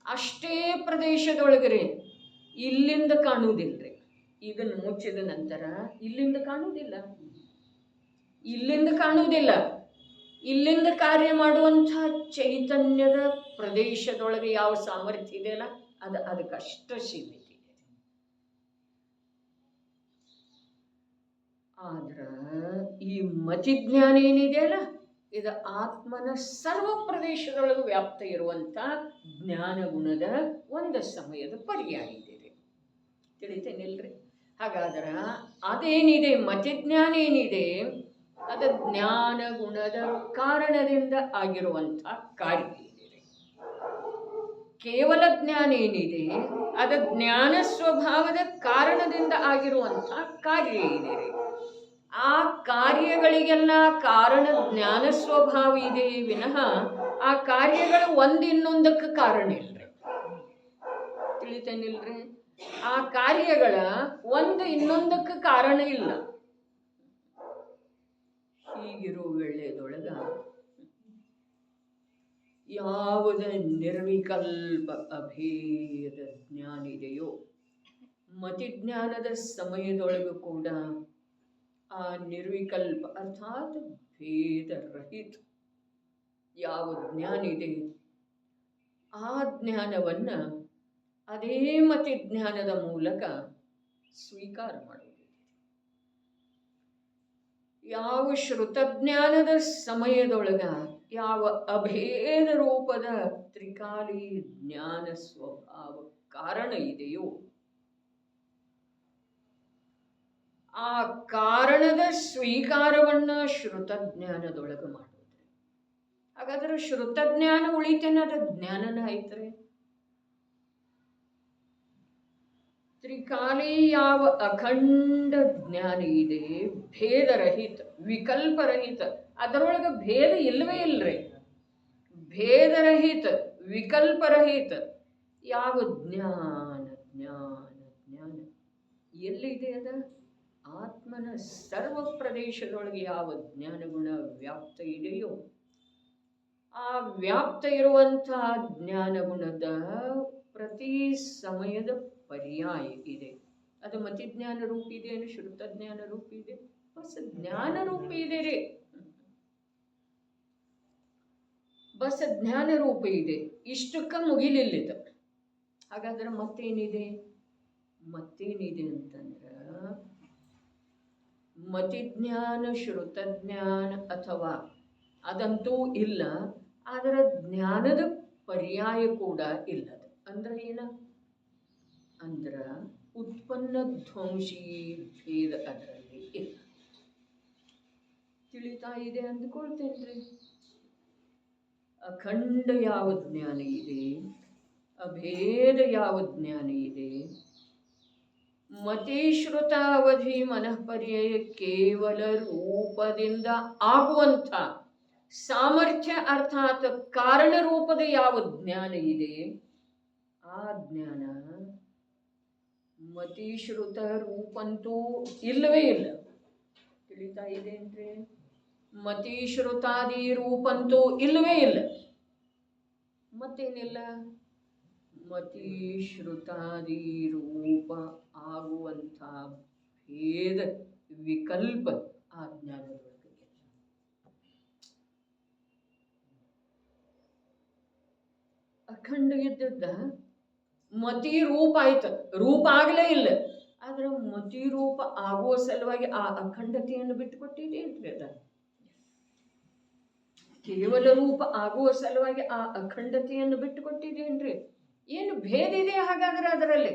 ಅಷ್ಟೇ ಪ್ರದೇಶದೊಳಗರೆ ಇಲ್ಲಿಂದ ಕಾಣುವುದಿಲ್ಲರಿ. ಇದನ್ನು ಮುಚ್ಚಿದ ನಂತರ ಇಲ್ಲಿಂದ ಕಾಣುವುದಿಲ್ಲ, ಇಲ್ಲಿಂದ ಕಾಣುವುದಿಲ್ಲ. ಇಲ್ಲಿಂದ ಕಾರ್ಯ ಮಾಡುವಂಥ ಚೈತನ್ಯದ ಪ್ರದೇಶದೊಳಗೆ ಯಾವ ಸಾಮರ್ಥ್ಯ ಇದೆಯಲ್ಲ ಅದಕ್ಕಷ್ಟ ಸೀಮಿತ ಇದೆ. ಆದ್ರ ಈ ಮತಿಜ್ಞಾನ ಏನಿದೆಯಲ್ಲ ಇದು ಆತ್ಮನ ಸರ್ವ ಪ್ರದೇಶದೊಳಗೆ ವ್ಯಾಪ್ತ ಇರುವಂಥ ಜ್ಞಾನ ಗುಣದ ಒಂದು ಸಮಯದ ಪರ್ಯಾಯ ಇದೆ. ತಿಳಿತೇನಿಲ್ರಿ? ಹಾಗಾದ್ರೆ ಅದೇನಿದೆ, ಮತಿಜ್ಞಾನ ಏನಿದೆ ಅದು ಜ್ಞಾನ ಗುಣದ ಕಾರಣದಿಂದ ಆಗಿರುವಂಥ ಕಾರ್ಯ ಇದೆ. ಕೇವಲ ಜ್ಞಾನ ಏನಿದೆ ಅದು ಜ್ಞಾನ ಸ್ವಭಾವದ ಕಾರಣದಿಂದ ಆಗಿರುವಂಥ ಕಾರ್ಯ ಇದೆ. ಆ ಕಾರ್ಯಗಳಿಗೆಲ್ಲ ಕಾರಣ ಜ್ಞಾನ ಸ್ವಭಾವ ಇದೆ ವಿನಃ ಆ ಕಾರ್ಯಗಳು ಒಂದಿನ್ನೊಂದಕ್ಕೆ ಕಾರಣ ಇಲ್ರಿ. ತಿಳಿತೇನಿಲ್ರಿ? ಆ ಕಾರ್ಯಗಳ ಒಂದು ಇನ್ನೊಂದಕ್ಕೆ ಕಾರಣ ಇಲ್ಲ. ಹೀಗಿರೋ ವೇಳೆದೊಳಗ ಯಾವುದ ನಿರ್ವಿಕಲ್ಪ ಅಭೇದ ಜ್ಞಾನ ಇದೆಯೋ ಮತಿಜ್ಞಾನದ ಸಮಯದೊಳಗೂ ಕೂಡ ಆ ನಿರ್ವಿಕಲ್ಪ ಅರ್ಥಾತ್ ಭೇದ ರಹಿತ ಯಾವ ಜ್ಞಾನ ಇದೆ ಆ ಜ್ಞಾನವನ್ನು ಅದೇ ಮತಿಜ್ಞಾನದ ಮೂಲಕ ಸ್ವೀಕಾರ ಮಾಡುವುದು. ಯಾವ ಶ್ರುತಜ್ಞಾನದ ಸಮಯದೊಳಗ ಯಾವ ಅಭೇದ ರೂಪದ ತ್ರಿಕಾಲಿ ಜ್ಞಾನ ಸ್ವಭಾವ ಕಾರಣ ಇದೆಯೋ ಆ ಕಾರಣದ ಸ್ವೀಕಾರವನ್ನ ಶ್ರುತಜ್ಞಾನದೊಳಗೆ ಮಾಡುವುದು. ಹಾಗಾದ್ರೆ ಶ್ರುತಜ್ಞಾನ ಉಳಿತೇನದ ಜ್ಞಾನನ ಐತ್ರೆ. ತ್ರಿಕಾಲಿ ಯಾವ ಅಖಂಡ ಜ್ಞಾನ ಇದೆ, ಭೇದರಹಿತ ವಿಕಲ್ಪರಹಿತ, ಅದರೊಳಗೆ ಭೇದ ಇಲ್ಲವೇ ಇಲ್ಲರಿ. ಭೇದರಹಿತ ವಿಕಲ್ಪರಹಿತ ಯಾವ ಜ್ಞಾನ ಜ್ಞಾನ ಜ್ಞಾನ ಎಲ್ಲಿದೆ ಅದ? ಆತ್ಮನ ಸರ್ವ ಪ್ರದೇಶದೊಳಗೆ ಯಾವ ಜ್ಞಾನಗುಣ ವ್ಯಾಪ್ತ ಇದೆಯೋ ಆ ವ್ಯಾಪ್ತ ಇರುವಂತಹ ಜ್ಞಾನಗುಣದ ಪ್ರತಿ ಸಮಯದ ಪರ್ಯಾಯ ಇದೆ. ಅದು ಮತಿಜ್ಞಾನ ರೂಪಿ ಇದೆ, ಶ್ರುತಜ್ಞಾನ ರೂಪಿ ಇದೆ, ಬಸ್ ಜ್ಞಾನ ರೂಪಿ ಇದೆ ರೀ. ಬಸ್ ಜ್ಞಾನ ರೂಪ ಇದೆ. ಇಷ್ಟಕ್ಕ ಮುಗಿಲಿಲ್ಲಿದ. ಹಾಗಾದ್ರೆ ಮತ್ತೇನಿದೆ? ಮತ್ತೇನಿದೆ ಅಂತಂದ್ರ ಮತಿಜ್ಞಾನ ಶ್ರುತಜ್ಞಾನ ಅಥವಾ ಅದಂತೂ ಇಲ್ಲ, ಅದರ ಜ್ಞಾನದ ಪರ್ಯಾಯ ಕೂಡ ಇಲ್ಲ. ಅಂದ್ರೆ ಏನ ಅಂದ್ರ ಉತ್ಪನ್ನ ಧ್ವಂಸಿ ಭೇದ ಅದರಲ್ಲಿ ಇಲ್ಲ. ತಿಳಿತಾ ಇದೆ ಅಂದ್ಕೊಳ್ತೇನ್ರಿ. ಅಖಂಡ ಯಾವ ಜ್ಞಾನ ಇದೆ, ಅಭೇದ ಯಾವ ಜ್ಞಾನ ಇದೆ, ಮತಿಶ್ರುತ ಅವಧಿ ಮನಃಪರ್ಯಯ ಕೇವಲ ರೂಪದಿಂದ ಆಗುವಂಥ ಸಾಮರ್ಥ್ಯ ಅರ್ಥಾತ್ ಕಾರಣ ರೂಪದ ಯಾವ ಜ್ಞಾನ ಇದೆ ಆ ಜ್ಞಾನ ಮತಿಶ್ರುತ ರೂಪಂತೂ ಇಲ್ಲವೇ ಇಲ್ಲ. ತಿಳಿತಾ ಇದೇನ್ರಿ? ಮತಿಶ್ರುತಾದಿ ರೂಪಂತೂ ಇಲ್ಲವೇ ಇಲ್ಲ. ಮತ್ತೇನಿಲ್ಲ? ಮತಿಶ್ರುತಾದಿ ರೂಪ ಆಗುವಂಥ ಭೇದ ವಿಕಲ್ಪ ಆ ಜ್ಞಾನದೊಳಗೆ ಅಖಂಡ ಇದ್ದದ್ದ ಮತಿ ರೂಪ ಆಯ್ತು, ರೂಪ ಆಗಲೇ ಇಲ್ಲ. ಆದ್ರೆ ಮತಿ ರೂಪ ಆಗುವ ಸಲುವಾಗಿ ಆ ಅಖಂಡತೆಯನ್ನು ಬಿಟ್ಟುಕೊಟ್ಟಿದೇನ್ರಿ? ಅದ ಕೇವಲ ರೂಪ ಆಗುವ ಸಲುವಾಗಿ ಆ ಅಖಂಡತೆಯನ್ನು ಬಿಟ್ಟುಕೊಟ್ಟಿದೇನ್ರಿ? ಏನು ಭೇದ ಇದೆ ಹಾಗಾದ್ರೆ ಅದರಲ್ಲಿ?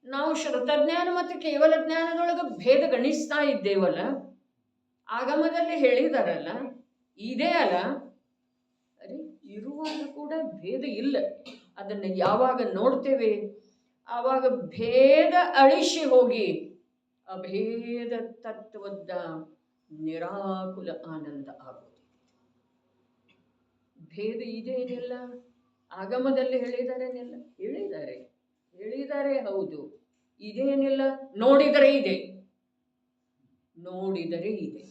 ನಾವು ಶ್ರುತಜ್ಞಾನ ಮತ್ತು ಕೇವಲ ಜ್ಞಾನದೊಳಗೆ ಭೇದ ಗಣಿಸ್ತಾ ಇದ್ದೇವಲ್ಲ, ಆಗಮದಲ್ಲಿ ಹೇಳಿದಾರಲ್ಲ, ಇದೇ ಅಲ್ಲ. ಅರೆ ಇರುವಾಗ ಕೂಡ ಭೇದ ಇಲ್ಲ. ಅದನ್ನು ಯಾವಾಗ ನೋಡ್ತೇವೆ ಆವಾಗ ಭೇದ ಅಳಿಸಿ ಹೋಗಿ ಅಭೇದ ತತ್ವದ ನಿರಾಕುಲ ಆನಂದ ಆಗುವುದು. ಭೇದ ಇದೇನಿಲ್ಲ, ಆಗಮದಲ್ಲಿ ಹೇಳಿದಾರೇನಿಲ್ಲ? ಹೇಳಿದ್ದಾರೆ ಹೌದು. ಇದೇನಿಲ್ಲ, ನೋಡಿದರೆ ಇದೆ, ನೋಡಿದರೆ ಇದೆ.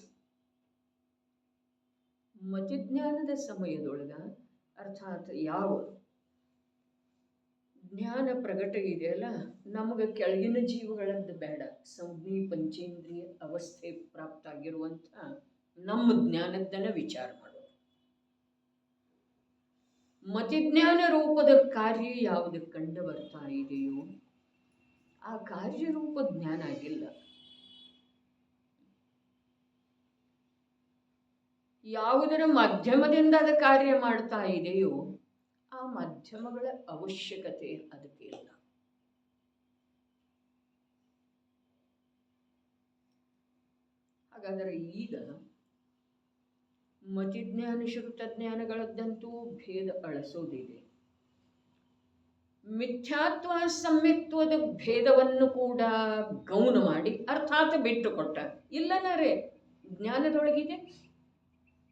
ಮತಿಜ್ಞಾನದ ಸಮಯದೊಳಗ ಅರ್ಥಾತ್ ಯಾವ ಜ್ಞಾನ ಪ್ರಗಟ ಇದೆಯಲ್ಲ, ನಮಗೆ ಕೆಳಗಿನ ಜೀವಗಳದ್ದು ಬೇಡ, ಸಂಜ್ಞೆ ಪಂಚೇಂದ್ರಿಯ ಅವಸ್ಥೆ ಪ್ರಾಪ್ತ ಆಗಿರುವಂಥ ನಮ್ಮ ಜ್ಞಾನದ್ದನ್ನ ವಿಚಾರ ಮಾಡೋದು. ಮತಿಜ್ಞಾನ ರೂಪದ ಕಾರ್ಯ ಯಾವುದು ಕಂಡು ಬರ್ತಾ ಇದೆಯೋ ಆ ಕಾರ್ಯರೂಪ ಜ್ಞಾನ ಆಗಿಲ್ಲ. ಯಾವುದರ ಮಾಧ್ಯಮದಿಂದ ಅದು ಕಾರ್ಯ ಮಾಡ್ತಾ ಇದೆಯೋ ಆ ಮಾಧ್ಯಮಗಳ ಅವಶ್ಯಕತೆ ಅದಕ್ಕೆ ಇಲ್ಲ. ಹಾಗಾದರೆ ಈಗ ಮತಿಜ್ಞಾನ ಶ್ರುತಜ್ಞಾನಗಳದ್ದಂತೂ ಭೇದ ಅಳಿಸೋದಿದೆ. ಮಿಥ್ಯಾತ್ವ ಸಮ್ಯಕ್ತ್ವದ ಭೇದವನ್ನು ಕೂಡ ಗೌನ ಮಾಡಿ ಅರ್ಥಾತ್ ಬಿಟ್ಟುಕೊಟ್ಟ. ಇಲ್ಲನರೇ ಜ್ಞಾನದೊಳಗಿದೆ,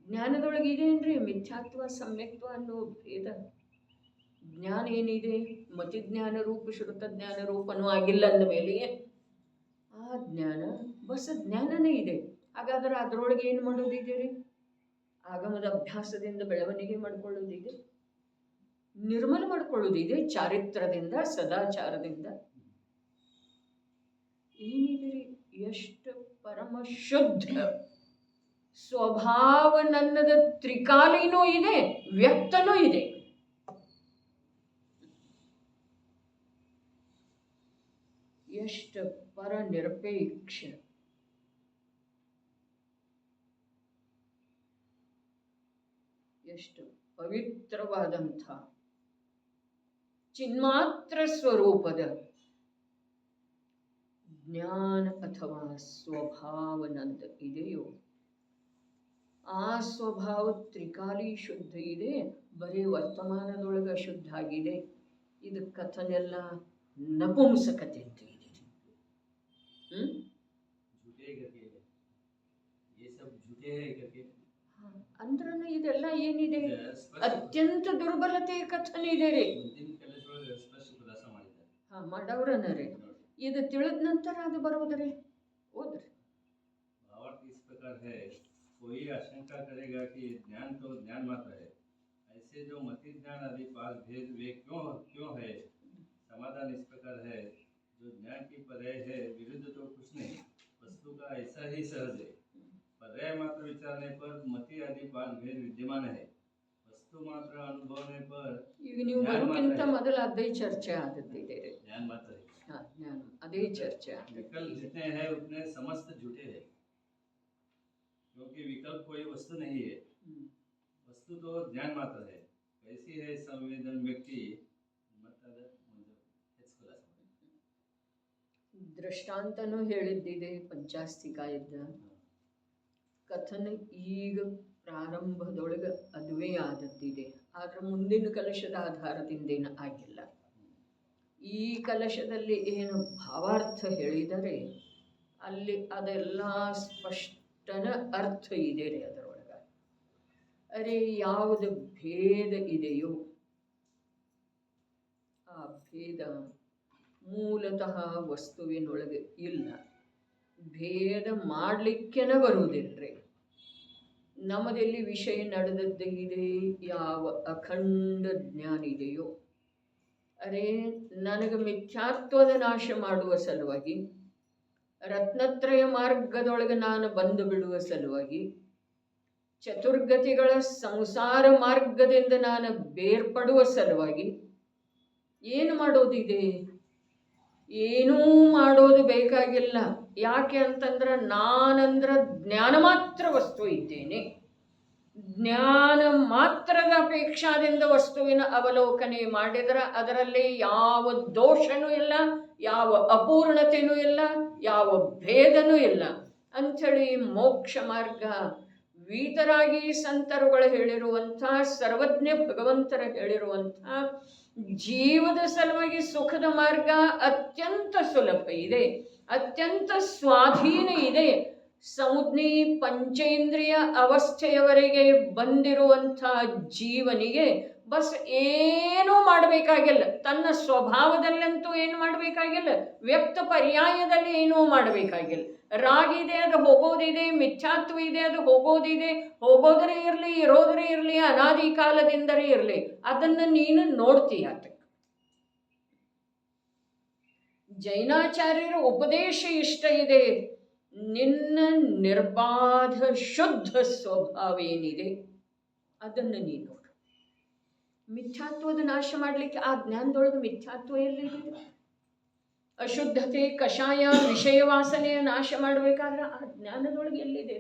ಜ್ಞಾನದೊಳಗಿದೆ ಏನ್ರಿ ಮಿಥ್ಯಾತ್ವ ಸಮ್ಯಕ್ತ್ವ ಅನ್ನೋ ಭೇದ. ಜ್ಞಾನ ಏನಿದೆ, ಮತಿಜ್ಞಾನ ರೂಪ ಶ್ರುತಜ್ಞಾನ ರೂಪನೂ ಆಗಿಲ್ಲ ಅಂದ ಮೇಲೆ ಆ ಜ್ಞಾನ ಬಸ ಜ್ಞಾನನೇ ಇದೆ. ಹಾಗಾದ್ರೆ ಅದರೊಳಗೆ ಏನು ಮಾಡೋದಿದೆ ರೀ? ಆಗಮದ ಅಭ್ಯಾಸದಿಂದ ಬೆಳವಣಿಗೆ ಮಾಡಿಕೊಳ್ಳೋದಿದೆ, ನಿರ್ಮಲ ಮಾಡಿಕೊಳ್ಳೋದಿದೆ, ಚಾರಿತ್ರದಿಂದ ಸದಾಚಾರದಿಂದ. ಏನಿದೆ ರೀ? ಎಷ್ಟು ಪರಮ ಶುದ್ಧ ಸ್ವಭಾವ ನನ್ನದ ತ್ರಿಕಾಲಿನೂ ಇದೆ, ವ್ಯಕ್ತನೂ ಇದೆ. ಎಷ್ಟು ಪರನಿರಪೇಕ್ಷ, ಎಷ್ಟು ಪವಿತ್ರವಾದಂಥ ಚಿನ್ಮಾತ್ರ ಸ್ವರೂಪದ ಜ್ಞಾನ ಅಥವಾ ಸ್ವಭಾವನಂತ ಇದೆಯೋ ಆ ಸ್ವಭಾವ ತ್ರಿಕಾಲಿ ಶುದ್ಧ ಇದೆ, ಬರೀ ವರ್ತಮಾನದೊಳಗೆ ಶುದ್ಧ ಆಗಿದೆ. ಇದು ಕಥನೆಲ್ಲ ನಪುಂಸಕತೆ ಅಂತ ಇದೆ. ಅಂದ್ರ ಇದೆಲ್ಲ ಏನಿದೆ, ಅತ್ಯಂತ ದುರ್ಬಲತೆ ಕಥನೆ ಇದೆ ರೀ. ಹಾ ಮಾಡವ್ರನ ರೀ. ಇದು ತಿಳಿದ ನಂತರ ಅದು ಬರೋದ್ರಿ. ಓದ್ರಿ. कोई आशंका करेगा कि ज्ञान तो ज्ञान मात्र है, ऐसे जो मति ज्ञान आदि पास भेद वे क्यों है? समाधान इस प्रकार है, जो ज्ञान की पर्याय है विरुद्ध तो कुछ नहीं, वस्तु का ऐसा ही सहज है। पर्याय मात्र विचारने पर मति आदि पास भेद विद्यमान है, वस्तु मात्र अनुभवने पर ಈಗ ನೀವು ಬರೋಕ್ಕಿಂತ ಮೊದಲು ಅದೇ ಚರ್ಚೆ ಆಗುತ್ತಿದೆ. ज्ञान मात्र है। हाँ ज्ञान अದೇ ಚರ್ಚೆ. विकल्प जितने हैं उतने समस्त झूठे हैं, क्योंकि विकल्प कोई वस्तु नहीं है, वस्तु तो ज्ञान मात्र है। कैसी है संवेदन व्यक्ति ದೃಷ್ಟಾಂತನೂ ಹೇಳಿದ್ದಿದೆ ಪಂಚಾಸ್ತಿಕಾಯದ ಕಥನ. ಈಗ ಪ್ರಾರಂಭದೊಳಗೆ ಅದುವೇ ಆದದ್ದಿದೆ, ಆದ್ರೆ ಮುಂದಿನ ಕಲಶದ ಆಧಾರದಿಂದೇನ ಆಗಿಲ್ಲ. ಈ ಕಲಶದಲ್ಲಿ ಏನು ಭಾವಾರ್ಥ ಹೇಳಿದರೆ ಅಲ್ಲಿ ಅದೆಲ್ಲ ಸ್ಪಷ್ಟನ ಅರ್ಥ ಇದೆ ರೀ ಅದರೊಳಗೆ. ಅರೆ ಯಾವುದು ಭೇದ ಇದೆಯೋ ಆ ಭೇದ ಮೂಲತಃ ವಸ್ತುವಿನೊಳಗೆ ಇಲ್ಲ. ಭೇದ ಮಾಡಲಿಕ್ಕೆನ ಬರುವುದಿಲ್ಲರಿ. ನಮ್ಮದೆಲ್ಲಿ ವಿಷಯ ನಡೆದದ್ದಿದೆ, ಯಾವ ಅಖಂಡ ಜ್ಞಾನ ಇದೆಯೋ, ಅರೆ ನನಗೆ ಮಿಥ್ಯಾತ್ವದ ನಾಶ ಮಾಡುವ ಸಲುವಾಗಿ, ರತ್ನತ್ರಯ ಮಾರ್ಗದೊಳಗೆ ನಾನು ಬಂದು ಬಿಡುವ ಸಲುವಾಗಿ, ಚತುರ್ಗತಿಗಳ ಸಂಸಾರ ಮಾರ್ಗದಿಂದ ನಾನು ಬೇರ್ಪಡುವ ಸಲುವಾಗಿ ಏನು ಮಾಡೋದಿದೆ? ಏನೂ ಮಾಡೋದು ಬೇಕಾಗಿಲ್ಲ. ಯಾಕೆ ಅಂತಂದ್ರೆ ನಾನಂದ್ರೆ ಜ್ಞಾನ ಮಾತ್ರ ವಸ್ತು ಇದ್ದೇನೆ. ಜ್ಞಾನ ಮಾತ್ರದ ಅಪೇಕ್ಷಾದಿಂದ ವಸ್ತುವಿನ ಅವಲೋಕನೆ ಮಾಡಿದರೆ ಅದರಲ್ಲಿ ಯಾವ ದೋಷನೂ ಇಲ್ಲ, ಯಾವ ಅಪೂರ್ಣತೆಯೂ ಇಲ್ಲ, ಯಾವ ಭೇದನೂ ಇಲ್ಲ ಅಂಥೇಳಿ ಮೋಕ್ಷ ಮಾರ್ಗ ವೀತರಾಗಿ ಸಂತರುಗಳು ಹೇಳಿರುವಂಥ, ಸರ್ವಜ್ಞ ಭಗವಂತರ ಹೇಳಿರುವಂಥ ಜೀವದ ಸಲುವಾಗಿ ಸುಖದ ಮಾರ್ಗ ಅತ್ಯಂತ ಸುಲಭ ಇದೆ, ಅತ್ಯಂತ ಸ್ವಾಧೀನ ಇದೆ. ಸಂಜ್ಞಿ ಪಂಚೇಂದ್ರಿಯ ಅವಸ್ಥೆಯವರೆಗೆ ಬಂದಿರುವಂಥ ಜೀವನಿಗೆ ಬಸ್ ಏನೂ ಮಾಡಬೇಕಾಗಿಲ್ಲ. ತನ್ನ ಸ್ವಭಾವದಲ್ಲಂತೂ ಏನು ಮಾಡಬೇಕಾಗಿಲ್ಲ, ವ್ಯಕ್ತ ಪರ್ಯಾಯದಲ್ಲಿ ಏನೂ ಮಾಡಬೇಕಾಗಿಲ್ಲ. ರಾಗಿದೆ ಅದು ಹೋಗೋದಿದೆ, ಮಿಥ್ಯಾತ್ವ ಇದೆ ಅದು ಹೋಗೋದಿದೆ, ಹೋಗೋದರೆ ಇರಲಿ ಇರೋದರೆ ಇರಲಿ, ಅನಾದಿ ಕಾಲದಿಂದಲೇ ಇರಲಿ, ಅದನ್ನು ನೀನು ನೋಡ್ತೀಯ. ಜೈನಾಚಾರ್ಯರ ಉಪದೇಶ ಇಷ್ಟ ಇದೆ, ನಿನ್ನ ನಿರ್ಬಾಧ ಶುದ್ಧ ಸ್ವಭಾವ ಏನಿದೆ ಅದನ್ನು ನೀನು ನೋಡು. ಮಿಥ್ಯಾತ್ವದ ನಾಶ ಮಾಡಲಿಕ್ಕೆ ಆ ಜ್ಞಾನದೊಳಗೆ ಮಿಥ್ಯಾತ್ವ ಎಲ್ಲಿದೆ? ಅಶುದ್ಧತೆ, ಕಷಾಯ, ವಿಷಯ ವಾಸನೆಯ ನಾಶ ಮಾಡಬೇಕಾದ್ರೆ ಆ ಜ್ಞಾನದೊಳಗೆ ಎಲ್ಲಿದೆ?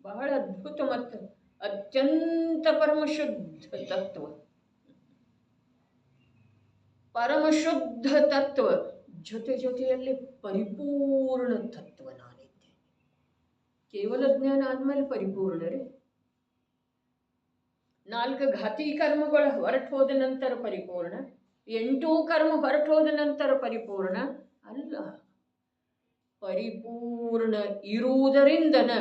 ಬಹಳ ಅದ್ಭುತ ಮತ್ತು ಅತ್ಯಂತ ಪರಮಶುದ್ಧ ತತ್ವ. ಪರಮಶುದ್ಧ ತತ್ವ ಜೊತೆಯಲ್ಲಿ ಪರಿಪೂರ್ಣ ತತ್ವ ನಾನಿದ್ದೆ. ಕೇವಲ ಜ್ಞಾನ ಆದ್ಮೇಲೆ ಪರಿಪೂರ್ಣ ರೀ. 4 ಘಾತಿ ಕರ್ಮಗಳು ಹೊರಟು ಹೋದ ನಂತರ ಪರಿಪೂರ್ಣ, 8 ಕರ್ಮ ಹೊರಟು ಹೋದ ನಂತರ ಪರಿಪೂರ್ಣ ಅಲ್ಲ. ಪರಿಪೂರ್ಣ ಇರುವುದರಿಂದನ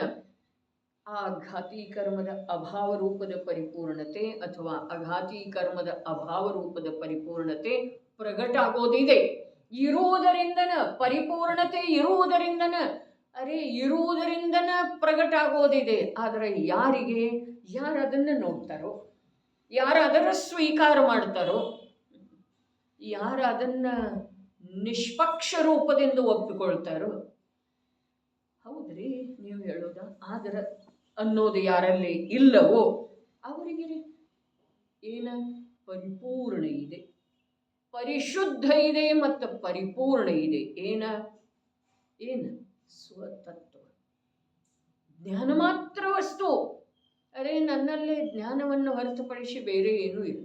ಆ ಘಾತಿ ಕರ್ಮದ ಅಭಾವ ರೂಪದ ಪರಿಪೂರ್ಣತೆ ಅಥವಾ ಅಘಾತಿ ಕರ್ಮದ ಅಭಾವ ರೂಪದ ಪರಿಪೂರ್ಣತೆ ಪ್ರಗಟ ಆಗೋದಿದೆ. ಇರುವುದರಿಂದನ ಪರಿಪೂರ್ಣತೆ ಇರುವುದರಿಂದನ, ಅರೆ ಇರುವುದರಿಂದನ ಪ್ರಗಟ ಆಗೋದಿದೆ. ಆದರೆ ಯಾರಿಗೆ? ಯಾರು ಅದನ್ನು ನೋಡ್ತಾರೋ, ಯಾರು ಅದರ ಸ್ವೀಕಾರ ಮಾಡ್ತಾರೋ, ಯಾರು ಅದನ್ನು ನಿಷ್ಪಕ್ಷ ರೂಪದಿಂದ ಒಪ್ಪಿಕೊಳ್ತಾರೋ, ಹೌದ್ರಿ ನೀವು ಹೇಳೋದ ಆದ್ರೆ ಅನ್ನೋದು ಯಾರಲ್ಲಿ ಇಲ್ಲವೋ ಅವರಿಗೆ ಏನ ಪರಿಪೂರ್ಣ ಇದೆ. ಪರಿಶುದ್ಧ ಇದೆ ಮತ್ತು ಪರಿಪೂರ್ಣ ಇದೆ. ಏನು ಸ್ವತತ್ವ. ಜ್ಞಾನ ಮಾತ್ರ ವಸ್ತು. ಅರೆ, ನನ್ನಲ್ಲೇ ಜ್ಞಾನವನ್ನು ಹೊರತುಪಡಿಸಿ ಬೇರೆ ಏನೂ ಇಲ್ಲ.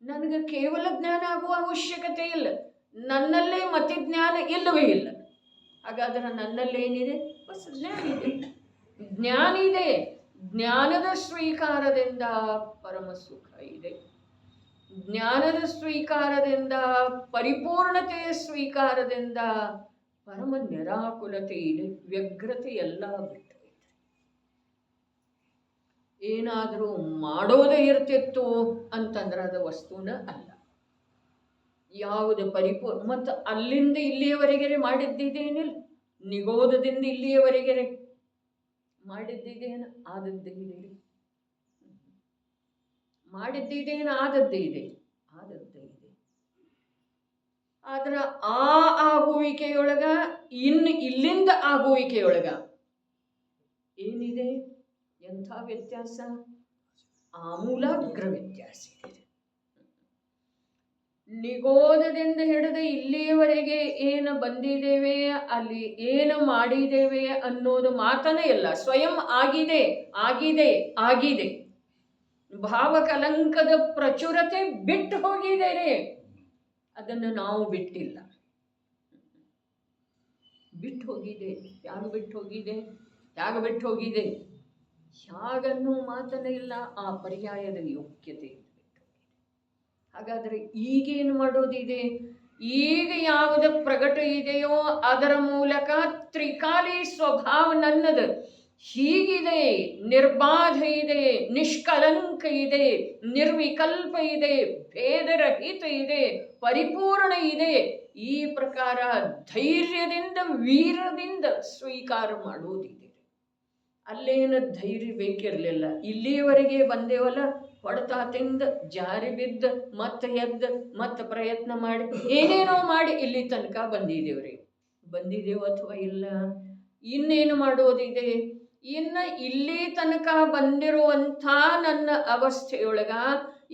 ನನಗೆ ಕೇವಲ ಜ್ಞಾನ ಆಗುವ ಅವಶ್ಯಕತೆ ಇಲ್ಲ. ನನ್ನಲ್ಲೇ ಮತಿಜ್ಞಾನ ಇಲ್ಲವೇ ಇಲ್ಲ. ಹಾಗಾದರೆ ನನ್ನಲ್ಲೇನಿದೆ? ಬಸ್ ಜ್ಞಾನ ಇದೆ. ಜ್ಞಾನ ಇದೆ. ಜ್ಞಾನದ ಸ್ವೀಕಾರದಿಂದ ಪರಮ ಸುಖ ಇದೆ. ಜ್ಞಾನದ ಸ್ವೀಕಾರದಿಂದ, ಪರಿಪೂರ್ಣತೆಯ ಸ್ವೀಕಾರದಿಂದ ಪರಮ ನಿರಾಕುಲತೆ ಇದೆ. ವ್ಯಗ್ರತೆ ಎಲ್ಲ ಬಿಟ್ಟು ಏನಾದರೂ ಮಾಡೋದೇ ಇರ್ತಿತ್ತು ಅಂತಂದ್ರೆ ಅದು ವಸ್ತುನ ಅಲ್ಲ. ಯಾವುದು ಪರಿಪೂರ್ಣ. ಮತ್ತು ಅಲ್ಲಿಂದ ಇಲ್ಲಿಯವರೆಗೆ ಮಾಡಿದ್ದಿದ್ದೇನಿಲ್ಲ. ನಿಗೋಧದಿಂದ ಇಲ್ಲಿಯವರೆಗೆ ಮಾಡಿದ್ದಿದ್ದೇನು? ಆದದ್ದೇ ಇದೆ. ಮಾಡಿದ್ದಿದ್ದೇನು? ಆದದ್ದೇ ಇದೆ. ಆದದ್ದೇ ಇದೆ. ಆದ್ರೆ ಆ ಆಗುವಿಕೆಯೊಳಗ ಇನ್ನು ಇಲ್ಲಿಂದ ಆಗುವಿಕೆಯೊಳಗ ಏನಿದೆ? ಎಂಥ ವ್ಯತ್ಯಾಸ? ಆಮೂಲಾಗ್ರ ವ್ಯತ್ಯಾಸ ಇದೆ. ನಿಗೋಧದಿಂದ ಹಿಡಿದು ಇಲ್ಲಿಯವರೆಗೆ ಏನು ಬಂದಿದ್ದೇವೆ, ಅಲ್ಲಿ ಏನು ಮಾಡಿದ್ದೇವೆ ಅನ್ನೋದು ಮಾತನೇ ಇಲ್ಲ. ಸ್ವಯಂ ಆಗಿದೆ, ಆಗಿದೆ, ಆಗಿದೆ. ಭಾವಕಲಂಕದ ಪ್ರಚುರತೆ ಬಿಟ್ಟು ಹೋಗಿದ್ದೇನೆ. ಅದನ್ನು ನಾವು ಬಿಟ್ಟಿಲ್ಲ. ಬಿಟ್ಟು ಹೋಗಿದೆ. ಯಾರು ಬಿಟ್ಟು ಹೋಗಿದೆ? ಯಾಗ ಬಿಟ್ಟು ಹೋಗಿದೆ? ಯಾಗನ್ನೂ ಮಾತನೇ ಇಲ್ಲ. ಆ ಪರ್ಯಾಯದ ಯೋಗ್ಯತೆ. ಹಾಗಾದರೆ ಈಗೇನು ಮಾಡೋದಿದೆ? ಈಗ ಯಾವುದು ಪ್ರಗಟ ಇದೆಯೋ ಅದರ ಮೂಲಕ ತ್ರಿಕಾಲಿ ಸ್ವಭಾವ ನನ್ನದು ಹೀಗಿದೆ. ನಿರ್ಬಾಧ ಇದೆ, ನಿಷ್ಕಲಂಕ ಇದೆ, ನಿರ್ವಿಕಲ್ಪ ಇದೆ, ಭೇದರಹಿತ ಇದೆ, ಪರಿಪೂರ್ಣ ಇದೆ. ಈ ಪ್ರಕಾರ ಧೈರ್ಯದಿಂದ, ವೀರದಿಂದ ಸ್ವೀಕಾರ ಮಾಡೋದಿದೆ. ಅಲ್ಲೇನು ಧೈರ್ಯ ಬೇಕಿರಲಿಲ್ಲ. ಇಲ್ಲಿಯವರೆಗೆ ಬಂದೇವಲ್ಲ, ಹೊಡೆತ ತಿಂದು, ಜಾರಿ ಬಿದ್ದು, ಮತ್ತೆ ಎದ್ದು, ಮತ್ತೆ ಪ್ರಯತ್ನ ಮಾಡಿ, ಏನೇನೋ ಮಾಡಿ ಇಲ್ಲಿ ತನಕ ಬಂದಿದ್ದೇವ್ರಿ. ಬಂದಿದ್ದೇವೆ ಅಥವಾ ಇಲ್ಲ? ಇನ್ನೇನು ಮಾಡೋದಿದೆ? ಇನ್ನು ಇಲ್ಲಿ ತನಕ ಬಂದಿರುವಂಥ ನನ್ನ ಅವಸ್ಥೆಯೊಳಗ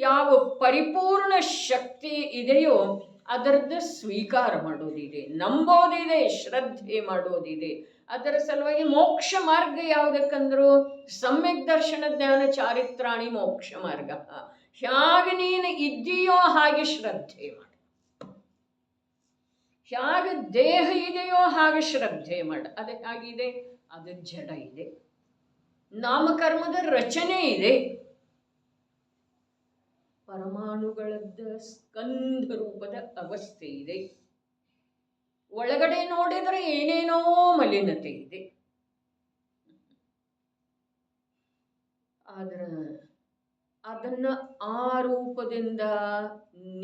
ಯಾವ ಪರಿಪೂರ್ಣ ಶಕ್ತಿ ಇದೆಯೋ ಅದರದ್ದು ಸ್ವೀಕಾರ ಮಾಡೋದಿದೆ, ನಂಬೋದಿದೆ, ಶ್ರದ್ಧೆ ಮಾಡೋದಿದೆ. ಅದರ ಸಲುವಾಗಿ ಮೋಕ್ಷ ಮಾರ್ಗ ಯಾವುದಕ್ಕಂದ್ರು ಸಮ್ಯಕ್ ದರ್ಶನ ಜ್ಞಾನ ಚಾರಿತ್ರಾಣಿ ಮೋಕ್ಷ ಮಾರ್ಗ. ಹೇಗೆ ನೀನು ಇದ್ದೀಯೋ ಹಾಗೆ ಶ್ರದ್ಧೆ ಮಾಡು. ಹೇಗೆ ದೇಹ ಇದೆಯೋ ಹಾಗೆ ಶ್ರದ್ಧೆ ಮಾಡು. ಅದು ಹೇಗಿದೆ? ಅದು ಜಡ ಇದೆ. ನಾಮಕರ್ಮದ ರಚನೆ ಇದೆ. ಪರಮಾಣುಗಳದ್ದ ಸ್ಕಂಧ ರೂಪದ ಅವಸ್ಥೆ ಇದೆ. ಒಳಗಡೆ ನೋಡಿದರೆ ಏನೇನೋ ಮಲಿನತೆ ಇದೆ. ಆದ್ರೆ ಅದನ್ನ ಆ ರೂಪದಿಂದ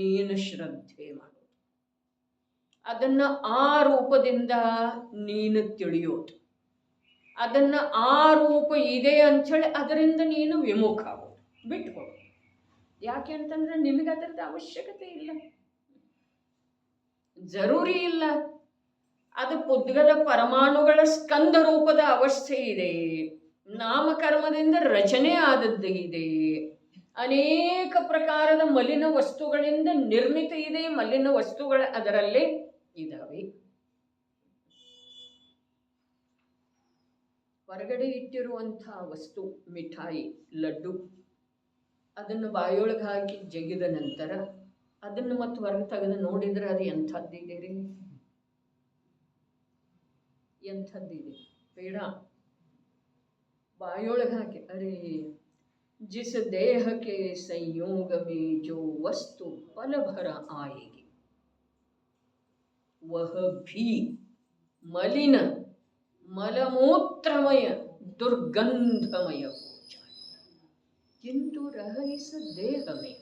ನೀನು ಶ್ರದ್ಧೆ ಮಾಡೋದು, ಅದನ್ನ ಆ ರೂಪದಿಂದ ನೀನು ತಿಳಿಯೋದು, ಅದನ್ನ ಆ ರೂಪ ಇದೆ ಅಂಥೇಳಿ ಅದರಿಂದ ನೀನು ವಿಮುಖ ಆಗೋದು, ಬಿಟ್ಕೊಡು. ಯಾಕೆ ಅಂತಂದ್ರೆ ನಿನಗೆ ಅದರದ ಅವಶ್ಯಕತೆ ಇಲ್ಲ, ಜರೂರಿ ಇಲ್ಲ. ಅದು ಪುದ್ಗಲ ಪರಮಾಣುಗಳ ಸ್ಕಂದ ರೂಪದ ಅವಸ್ಥೆ ಇದೆ. ನಾಮಕರ್ಮದಿಂದ ರಚನೆ ಆದದ್ದು ಇದೆ. ಅನೇಕ ಪ್ರಕಾರದ ಮಲಿನ ವಸ್ತುಗಳಿಂದ ನಿರ್ಮಿತ ಇದೆ. ಮಲಿನ ವಸ್ತುಗಳ ಅದರಲ್ಲೇ ಇದ್ದಾವೆ. ಹೊರಗಡೆ ಇಟ್ಟಿರುವಂತಹ ವಸ್ತು ಮಿಠಾಯಿ, ಲಡ್ಡು, ಅದನ್ನು ಬಾಯೊಳಗೆ ಹಾಕಿ ಜಗಿದ ನಂತರ ಅದನ್ನು ಮತ್ತೆ ಹೊರಗೆ ತೆಗೆದು ನೋಡಿದರೆ ಅದು ಎಂಥದ್ದಿದೆ ರೀ? ಎಂಥದ್ದಿದೆ? ಬೇಡ. ಬಾಯೊಳಗೆ ಹಾಕಿ ಅರೆ जिस देह के संयोग में जो वस्तु पल भर आएगी वह भी मलिन मलमूत्रमय दुर्गंधमय हो जाए, किंतु रह इस देह में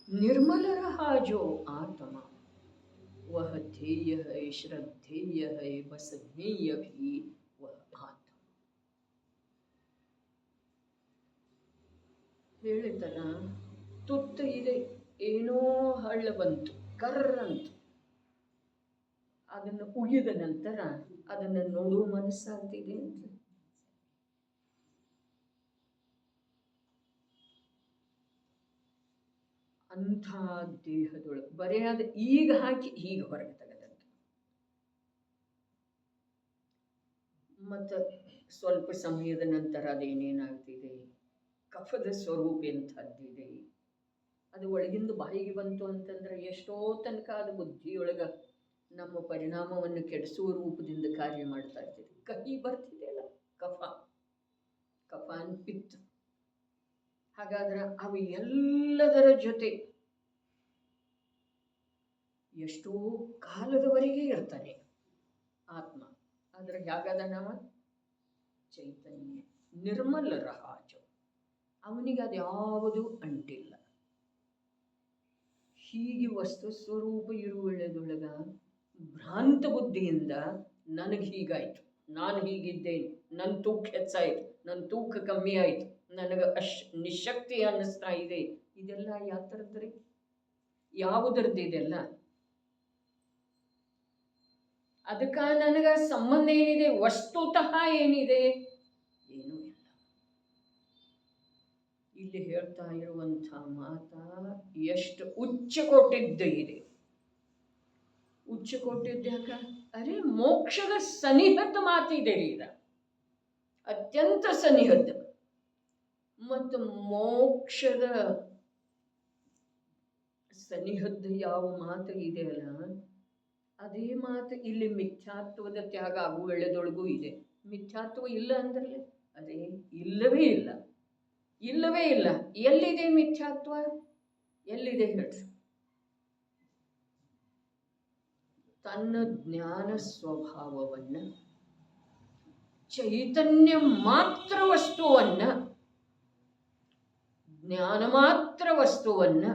निर्मल रहा जो आत्मा वह ध्येय है, श्रद्धेय है, वसनीय भी वह आत्मा. ಹೇಳಿದಲ್ಲ, ತುತ್ತು ಇದೆ, ಏನೋ ಹಳ್ಳ ಬಂತು, ಕರ್ರಂತು. ಅದನ್ನು ಉಗಿದ ನಂತರ ಅದನ್ನು ನೋಡುವ ಮನಸ್ಸಾಗ್ತಿದೆ ಅಂತ. ಅಂಥ ದೇಹದೊಳಗೆ ಬರೀ ಅದು ಈಗ ಹಾಕಿ ಈಗ ಹೊರಗೆ ತೆಗೆದಂತ. ಮತ್ತು ಸ್ವಲ್ಪ ಸಮಯದ ನಂತರ ಅದೇನೇನಾಗ್ತಿದೆ, ಕಫದ ಸ್ವರೂಪ ಎಂಥದ್ದಿದೆ, ಅದು ಒಳಗಿಂದ ಬಾಯಿಗೆ ಬಂತು ಅಂತಂದ್ರೆ ಎಷ್ಟೋ ತನಕ ಅದು ಬುದ್ಧಿಯೊಳಗೆ ನಮ್ಮ ಪರಿಣಾಮವನ್ನು ಕೆಡಿಸುವ ರೂಪದಿಂದ ಕಾರ್ಯ ಮಾಡ್ತಾ ಇರ್ತದೆ. ಕಹಿ ಬರ್ತಿದೆಯಲ್ಲ, ಕಫ ಪಿತ್ತ. ಹಾಗಾದ್ರೆ ಅವು ಎಲ್ಲದರ ಜೊತೆ ಎಷ್ಟೋ ಕಾಲದವರೆಗೆ ಇರ್ತಾನೆ ಆತ್ಮ. ಆದ್ರೆ ಯಾಗದ ನಾವ ಚೈತನ್ಯ ನಿರ್ಮಲ ರಹಾಚ, ಅವನಿಗೆ ಅದು ಯಾವುದೂ ಅಂಟಿಲ್ಲ. ಹೀಗೆ ವಸ್ತು ಸ್ವರೂಪ ಇರುವುಳ್ಳದೊಳಗ ಭ್ರಾಂತ ಬುದ್ಧಿಯಿಂದ ನನಗೆ ಹೀಗಾಯ್ತು, ನಾನು ಹೀಗಿದ್ದೇನೆ, ನನ್ನ ತೂಕ ಹೆಚ್ಚಾಯಿತು, ನನ್ನ ತೂಕ ಕಮ್ಮಿ ಆಯಿತು, ನನಗೆ ನಿಶಕ್ತಿ ಅನ್ನಿಸ್ತಾ ಇದೆ. ಇದೆಲ್ಲ ಯಾವ ಥರದ್ರಿ, ಯಾವುದರದ್ದು ಇದೆಲ್ಲ? ಅದಕ್ಕೆ ನನಗೆ ಸಂಬಂಧ ಏನಿದೆ? ವಸ್ತುತಃ ಏನಿದೆ? ಏನೂ ಇಲ್ಲ. ಇಲ್ಲಿ ಹೇಳ್ತಾ ಇರುವಂಥ ಮಾತ ಎಷ್ಟು ಉಚ್ಚ ಕೊಟ್ಟಿದ್ದು ಇದೆ. ಉಚ್ಚ ಕೊಟ್ಟಿದ್ದು ಯಾಕ? ಅರೆ ಮೋಕ್ಷದ ಸನಿಹದ ಮಾತಿದೆ ರೀ, ಇದ ಅತ್ಯಂತ ಸನಿಹದ. ಮತ್ತು ಮೋಕ್ಷದ ಸನಿಹದ ಯಾವ ಮಾತು ಇದೆಯಲ್ಲ, ಅದೇ ಮಾತು ಇಲ್ಲಿ ಮಿಥ್ಯಾತ್ವದ ತ್ಯಾಗ ಆಗುವೆಳೆದೊಳಗೂ ಇದೆ. ಮಿಥ್ಯಾತ್ವ ಇಲ್ಲ ಅಂದ್ರಲ್ಲ, ಅದೇ ಇಲ್ಲವೇ ಇಲ್ಲ, ಇಲ್ಲವೇ ಇಲ್ಲ. ಎಲ್ಲಿದೆ ಮಿಥ್ಯಾತ್ವ? ಎಲ್ಲಿದೆ ಹೇಳ್ರಿ? ತನ್ನ ಜ್ಞಾನ ಸ್ವಭಾವವನ್ನು, ಚೈತನ್ಯ ಮಾತ್ರ ವಸ್ತುವನ್ನು, ಜ್ಞಾನ ಮಾತ್ರ ವಸ್ತುವನ್ನು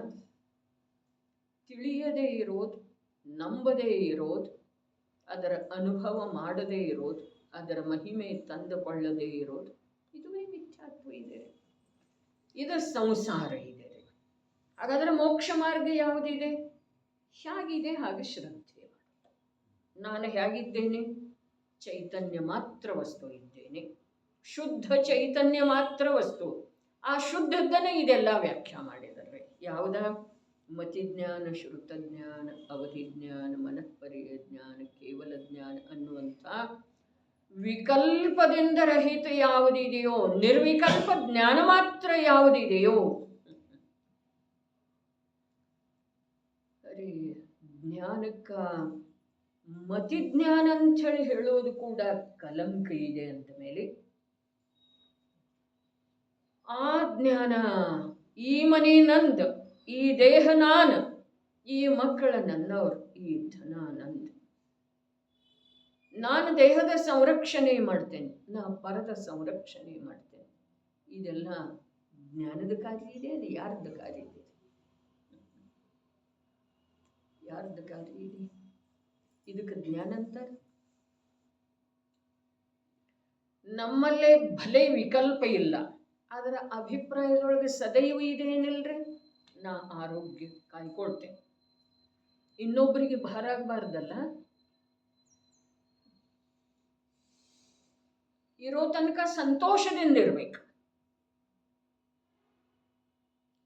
ತಿಳಿಯದೇ ಇರೋದು, ನಂಬದೇ ಇರೋದು, ಅದರ ಅನುಭವ ಮಾಡದೇ ಇರೋದು, ಅದರ ಮಹಿಮೆ ತಂದುಕೊಳ್ಳದೇ ಇರೋದು, ಇದುವೇ ಮಿಥ್ಯಾತ್ವ ಇದೆ. ಇದು ಸಂಸಾರ ಇದೆ. ಹಾಗಾದರೆ ಮೋಕ್ಷ ಮಾರ್ಗ ಯಾವುದಿದೆ? ಹೇಗಿದೆ ಹಾಗೆ ಶ್ರದ್ಧೆ ಮಾಡ. ನಾನು ಹೇಗಿದ್ದೇನೆ? ಚೈತನ್ಯ ಮಾತ್ರ ವಸ್ತು ಇದ್ದೇನೆ, ಶುದ್ಧ ಚೈತನ್ಯ ಮಾತ್ರ ವಸ್ತು. ಆ ಶುದ್ಧದ್ದನ್ನು ಇದೆಲ್ಲ ವ್ಯಾಖ್ಯಾ ಮಾಡಿದ್ದಾರೆ. ಯಾವುದ? ಮತಿಜ್ಞಾನ, ಶ್ರುತಜ್ಞಾನ, ಅವಧಿಜ್ಞಾನ, ಮನಃಪರ್ಯ ಜ್ಞಾನ, ಕೇವಲ ಜ್ಞಾನ ಅನ್ನುವಂಥ ವಿಕಲ್ಪದಿಂದ ರಹಿತ ಯಾವುದಿದೆಯೋ, ನಿರ್ವಿಕಲ್ಪ ಜ್ಞಾನ ಮಾತ್ರ ಯಾವುದಿದೆಯೋ. ಅರೆ ಜ್ಞಾನಕ್ಕ ಮತಿಜ್ಞಾನ ಅಂಥೇಳಿ ಹೇಳೋದು ಕೂಡ ಕಲಂಕ ಇದೆ ಅಂತ ಮೇಲೆ, ಆ ಜ್ಞಾನ ಈ ಮನೆ ನಂದು, ಈ ದೇಹ ನಾನು, ಈ ಮಕ್ಕಳ ನನ್ನವರು, ಈ ಧನ ನಂದು, ನಾನು ದೇಹದ ಸಂರಕ್ಷಣೆ ಮಾಡ್ತೇನೆ, ನಾ ಪರದ ಸಂರಕ್ಷಣೆ ಮಾಡ್ತೇನೆ. ಇದೆಲ್ಲ ಜ್ಞಾನದ ಕಾರ್ಯ ಇದೆ. ಅದು ಯಾರ್ದ ಕಾರ್ಯ ಇದೆ? ಯಾರ್ದ ಕಾರ್ಯ ಇದೆ? ಇದಕ್ಕೆ ಜ್ಞಾನ ಅಂತಾರೆ. ನಮ್ಮಲ್ಲೇ ಭಲೆ ವಿಕಲ್ಪ ಇಲ್ಲ, ಅದರ ಅಭಿಪ್ರಾಯದೊಳಗೆ ಸದೈವ ಇದೇನಿಲ್ರಿ, ನಾ ಆರೋಗ್ಯ ಕಾಯ್ಕೊಳ್ತೇನೆ, ಇನ್ನೊಬ್ಬರಿಗೆ ಭಾರ ಆಗಬಾರ್ದಲ್ಲ, ಇರೋ ತನಕ ಸಂತೋಷದಿಂದ ಇರ್ಬೇಕು,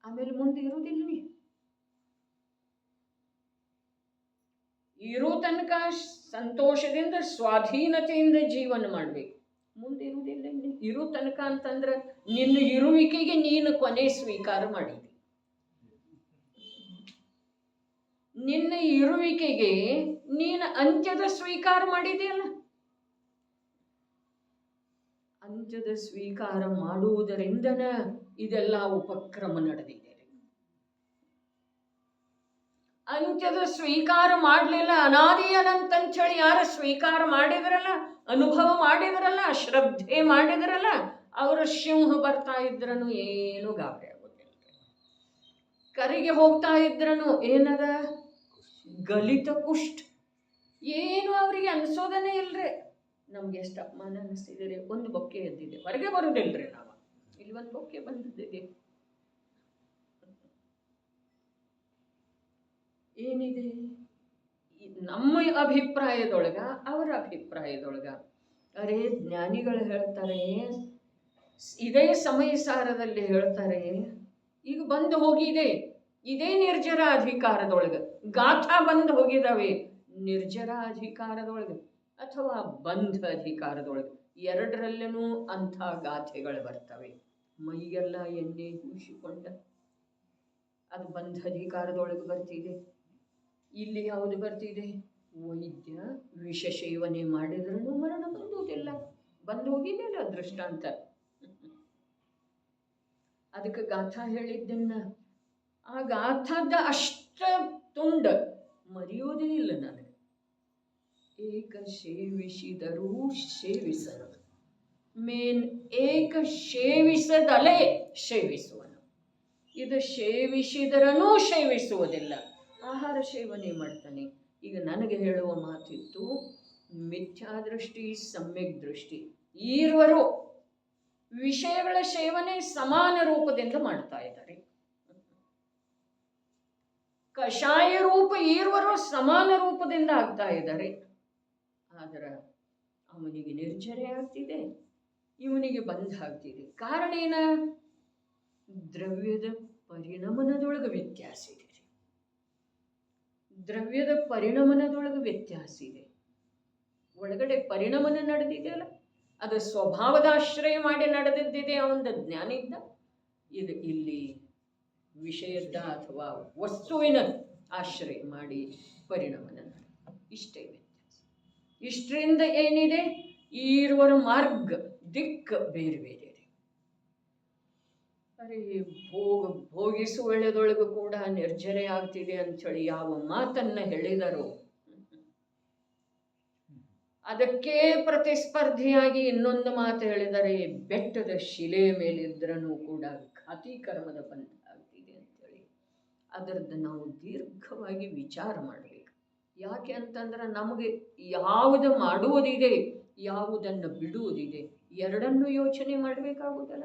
ಆಮೇಲೆ ಮುಂದೆ ಇರುವುದಿಲ್ಲ. ಇರೋ ತನಕ ಸಂತೋಷದಿಂದ ಸ್ವಾಧೀನತೆಯಿಂದ ಜೀವನ ಮಾಡಬೇಕು, ಮುಂದೆ ಇರುವುದಿಲ್ಲ. ಇರೋ ತನಕ ಅಂತಂದ್ರೆ ನಿನ್ನ ಇರುವಿಕೆಗೆ ನೀನು ಕೊನೆ ಸ್ವೀಕಾರ ಮಾಡಿದಿ, ನಿನ್ನ ಇರುವಿಕೆಗೆ ನೀನು ಅಂತ್ಯದ ಸ್ವೀಕಾರ ಮಾಡಿದೆಯಲ್ಲ. ಅಂತ್ಯದ ಸ್ವೀಕಾರ ಮಾಡುವುದರಿಂದನ ಇದೆಲ್ಲ ಉಪಕ್ರಮ ನಡೆದಿದೆ. ಅಂತ್ಯದ ಸ್ವೀಕಾರ ಮಾಡಲಿಲ್ಲ, ಅನಾದಿ ಅನಂತಂಚಳಿ ಯಾರು ಸ್ವೀಕಾರ ಮಾಡಿದ್ರಲ್ಲ, ಅನುಭವ ಮಾಡಿದ್ರಲ್ಲ, ಶ್ರದ್ಧೆ ಮಾಡಿದ್ರಲ್ಲ, ಅವರ ಸಿಂಹ ಬರ್ತಾ ಇದ್ರನು ಏನು ಗಾಬರಿ ಆಗೋದಿಲ್ಲ. ಕರಿಗೆ ಹೋಗ್ತಾ ಇದ್ರನು ಏನದ ಗಲಿತ ಕುಷ್ಠ, ಏನು ಅವರಿಗೆ ಅನ್ಸೋದನೇ ಇಲ್ರಿ. ನಮ್ಗೆ ಎಷ್ಟು ಅಪಮಾನ ಅನಿಸ್ತಿದ್ದೀರಿ, ಒಂದು ಬೊಕ್ಕೆ ಎದ್ದಿದೆ, ಹೊರಗೆ ಬರೋದಿಲ್ರಿ. ನಾವು ಇಲ್ಲಿ ಒಂದು ಬೊಕ್ಕೆ ಬಂದಿದ್ದೀವಿ, ಏನಿದೆ ನಮ್ಮ ಅಭಿಪ್ರಾಯದೊಳಗ, ಅವರ ಅಭಿಪ್ರಾಯದೊಳಗ. ಅರೆ ಜ್ಞಾನಿಗಳು ಹೇಳ್ತಾರೆ, ಇದೇ ಸಮಯ ಸಾರದಲ್ಲಿ ಹೇಳ್ತಾರೆ, ಈಗ ಬಂದು ಹೋಗಿದೆ, ಇದೇ ನಿರ್ಜರ ಅಧಿಕಾರದೊಳಗೆ ಗಾಥಾ ಬಂದು ಹೋಗಿದಾವೆ. ನಿರ್ಜರ ಅಧಿಕಾರದೊಳಗೆ ಅಥವಾ ಬಂಧ ಅಧಿಕಾರದೊಳಗೆ ಎರಡರಲ್ಲೂ ಅಂಥ ಗಾಥೆಗಳು ಬರ್ತವೆ. ಮೈಗೆಲ್ಲ ಎಣ್ಣೆ ಹೂಸಿಕೊಂಡ ಅದು ಬಂಧ ಅಧಿಕಾರದೊಳಗೆ ಬರ್ತಿದೆ. ಇಲ್ಲಿ ಯಾವುದು ಬರ್ತಿದೆ? ವೈದ್ಯ ವಿಷ ಸೇವನೆ ಮಾಡಿದ್ರೂ ಮರಣ ಬಂದುವುದಿಲ್ಲ. ಬಂದು ಹೋಗಿದೆಯಲ್ಲ ದೃಷ್ಟಾಂತ. ಅದಕ್ಕೆ ಗಾಥಾ ಹೇಳಿದ್ದನ್ನ ಆ ಗಾಥಾದ ಅಷ್ಟ ತುಂಡ ಮರೆಯೋದೇ ಇಲ್ಲ ನನಗೆ. ಏಕ ಸೇವಿಸಿದರೂ ಸೇವಿಸನು, ಮೇನ್ ಏಕ ಸೇವಿಸದಲೇ ಸೇವಿಸುವನು. ಇದು ಸೇವಿಸಿದರನೂ ಸೇವಿಸುವುದಿಲ್ಲ, ಆಹಾರ ಸೇವನೆ ಮಾಡ್ತಾನೆ. ಈಗ ನನಗೆ ಹೇಳುವ ಮಾತಿತ್ತು, ಮಿಥ್ಯಾದೃಷ್ಟಿ ಸಮ್ಯಕ್ ದೃಷ್ಟಿ ಈರ್ವರು ವಿಷಯಗಳ ಸೇವನೆ ಸಮಾನ ರೂಪದಿಂದ ಮಾಡ್ತಾ ಇದ್ದಾರೆ. ಕಷಾಯ ರೂಪ ಈರ್ವರು ಸಮಾನ ರೂಪದಿಂದ ಆಗ್ತಾ ಇದ್ದಾರೆ. ಆದರೆ ಅವನಿಗೆ ನಿರ್ಜರೆ ಆಗ್ತಿದೆ, ಇವನಿಗೆ ಬಂಧ ಆಗ್ತಿದೆ. ಕಾರಣ ಏನ? ದ್ರವ್ಯದ ಪರಿಣಮನದೊಳಗೆ ವ್ಯತ್ಯಾಸ ಇದೆ. ದ್ರವ್ಯದ ಪರಿಣಮನದೊಳಗೆ ವ್ಯತ್ಯಾಸ ಇದೆ. ಒಳಗಡೆ ಪರಿಣಮನ ನಡೆದಿದೆಯಲ್ಲ, ಅದು ಸ್ವಭಾವದ ಆಶ್ರಯ ಮಾಡಿ ನಡೆದಿದ್ದಿದೆ ಅವನ ಜ್ಞಾನ ಇದ್ದ. ಇದು ಇಲ್ಲಿ ವಿಷಯದ ಅಥವಾ ವಸ್ತುವಿನ ಆಶ್ರಯ ಮಾಡಿ ಪರಿಣಮನ ನಡೆದ. ಇಷ್ಟೇ ವ್ಯತ್ಯಾಸ. ಇಷ್ಟರಿಂದ ಏನಿದೆ? ಈರುವರ ಮಾರ್ಗ ದಿಕ್ಕು ಬೇರೆ ಬೇರೆ ಇದೆ. ಅರೆ ಭೋಗಿಸುವಳೆದೊಳಗೂ ಕೂಡ ನಿರ್ಜರೆ ಆಗ್ತಿದೆ ಅಂಥೇಳಿ ಯಾವ ಮಾತನ್ನ ಹೇಳಿದರೋ ಅದಕ್ಕೆ ಪ್ರತಿಸ್ಪರ್ಧಿಯಾಗಿ ಇನ್ನೊಂದು ಮಾತು ಹೇಳಿದರೆ, ಬೆಟ್ಟದ ಶಿಲೆಯ ಮೇಲಿದ್ರೂ ಕೂಡ ಘಾತಿ ಕರ್ಮದ ಬಂಧ ಆಗ್ತಿದೆ ಅಂತೇಳಿ. ಅದರದ್ದು ನಾವು ದೀರ್ಘವಾಗಿ ವಿಚಾರ ಮಾಡಬೇಕು. ಯಾಕೆ ಅಂತಂದ್ರೆ ನಮಗೆ ಯಾವುದು ಮಾಡುವುದಿದೆ, ಯಾವುದನ್ನು ಬಿಡುವುದಿದೆ, ಎರಡನ್ನೂ ಯೋಚನೆ ಮಾಡಬೇಕಾಗುವುದಲ್ಲ.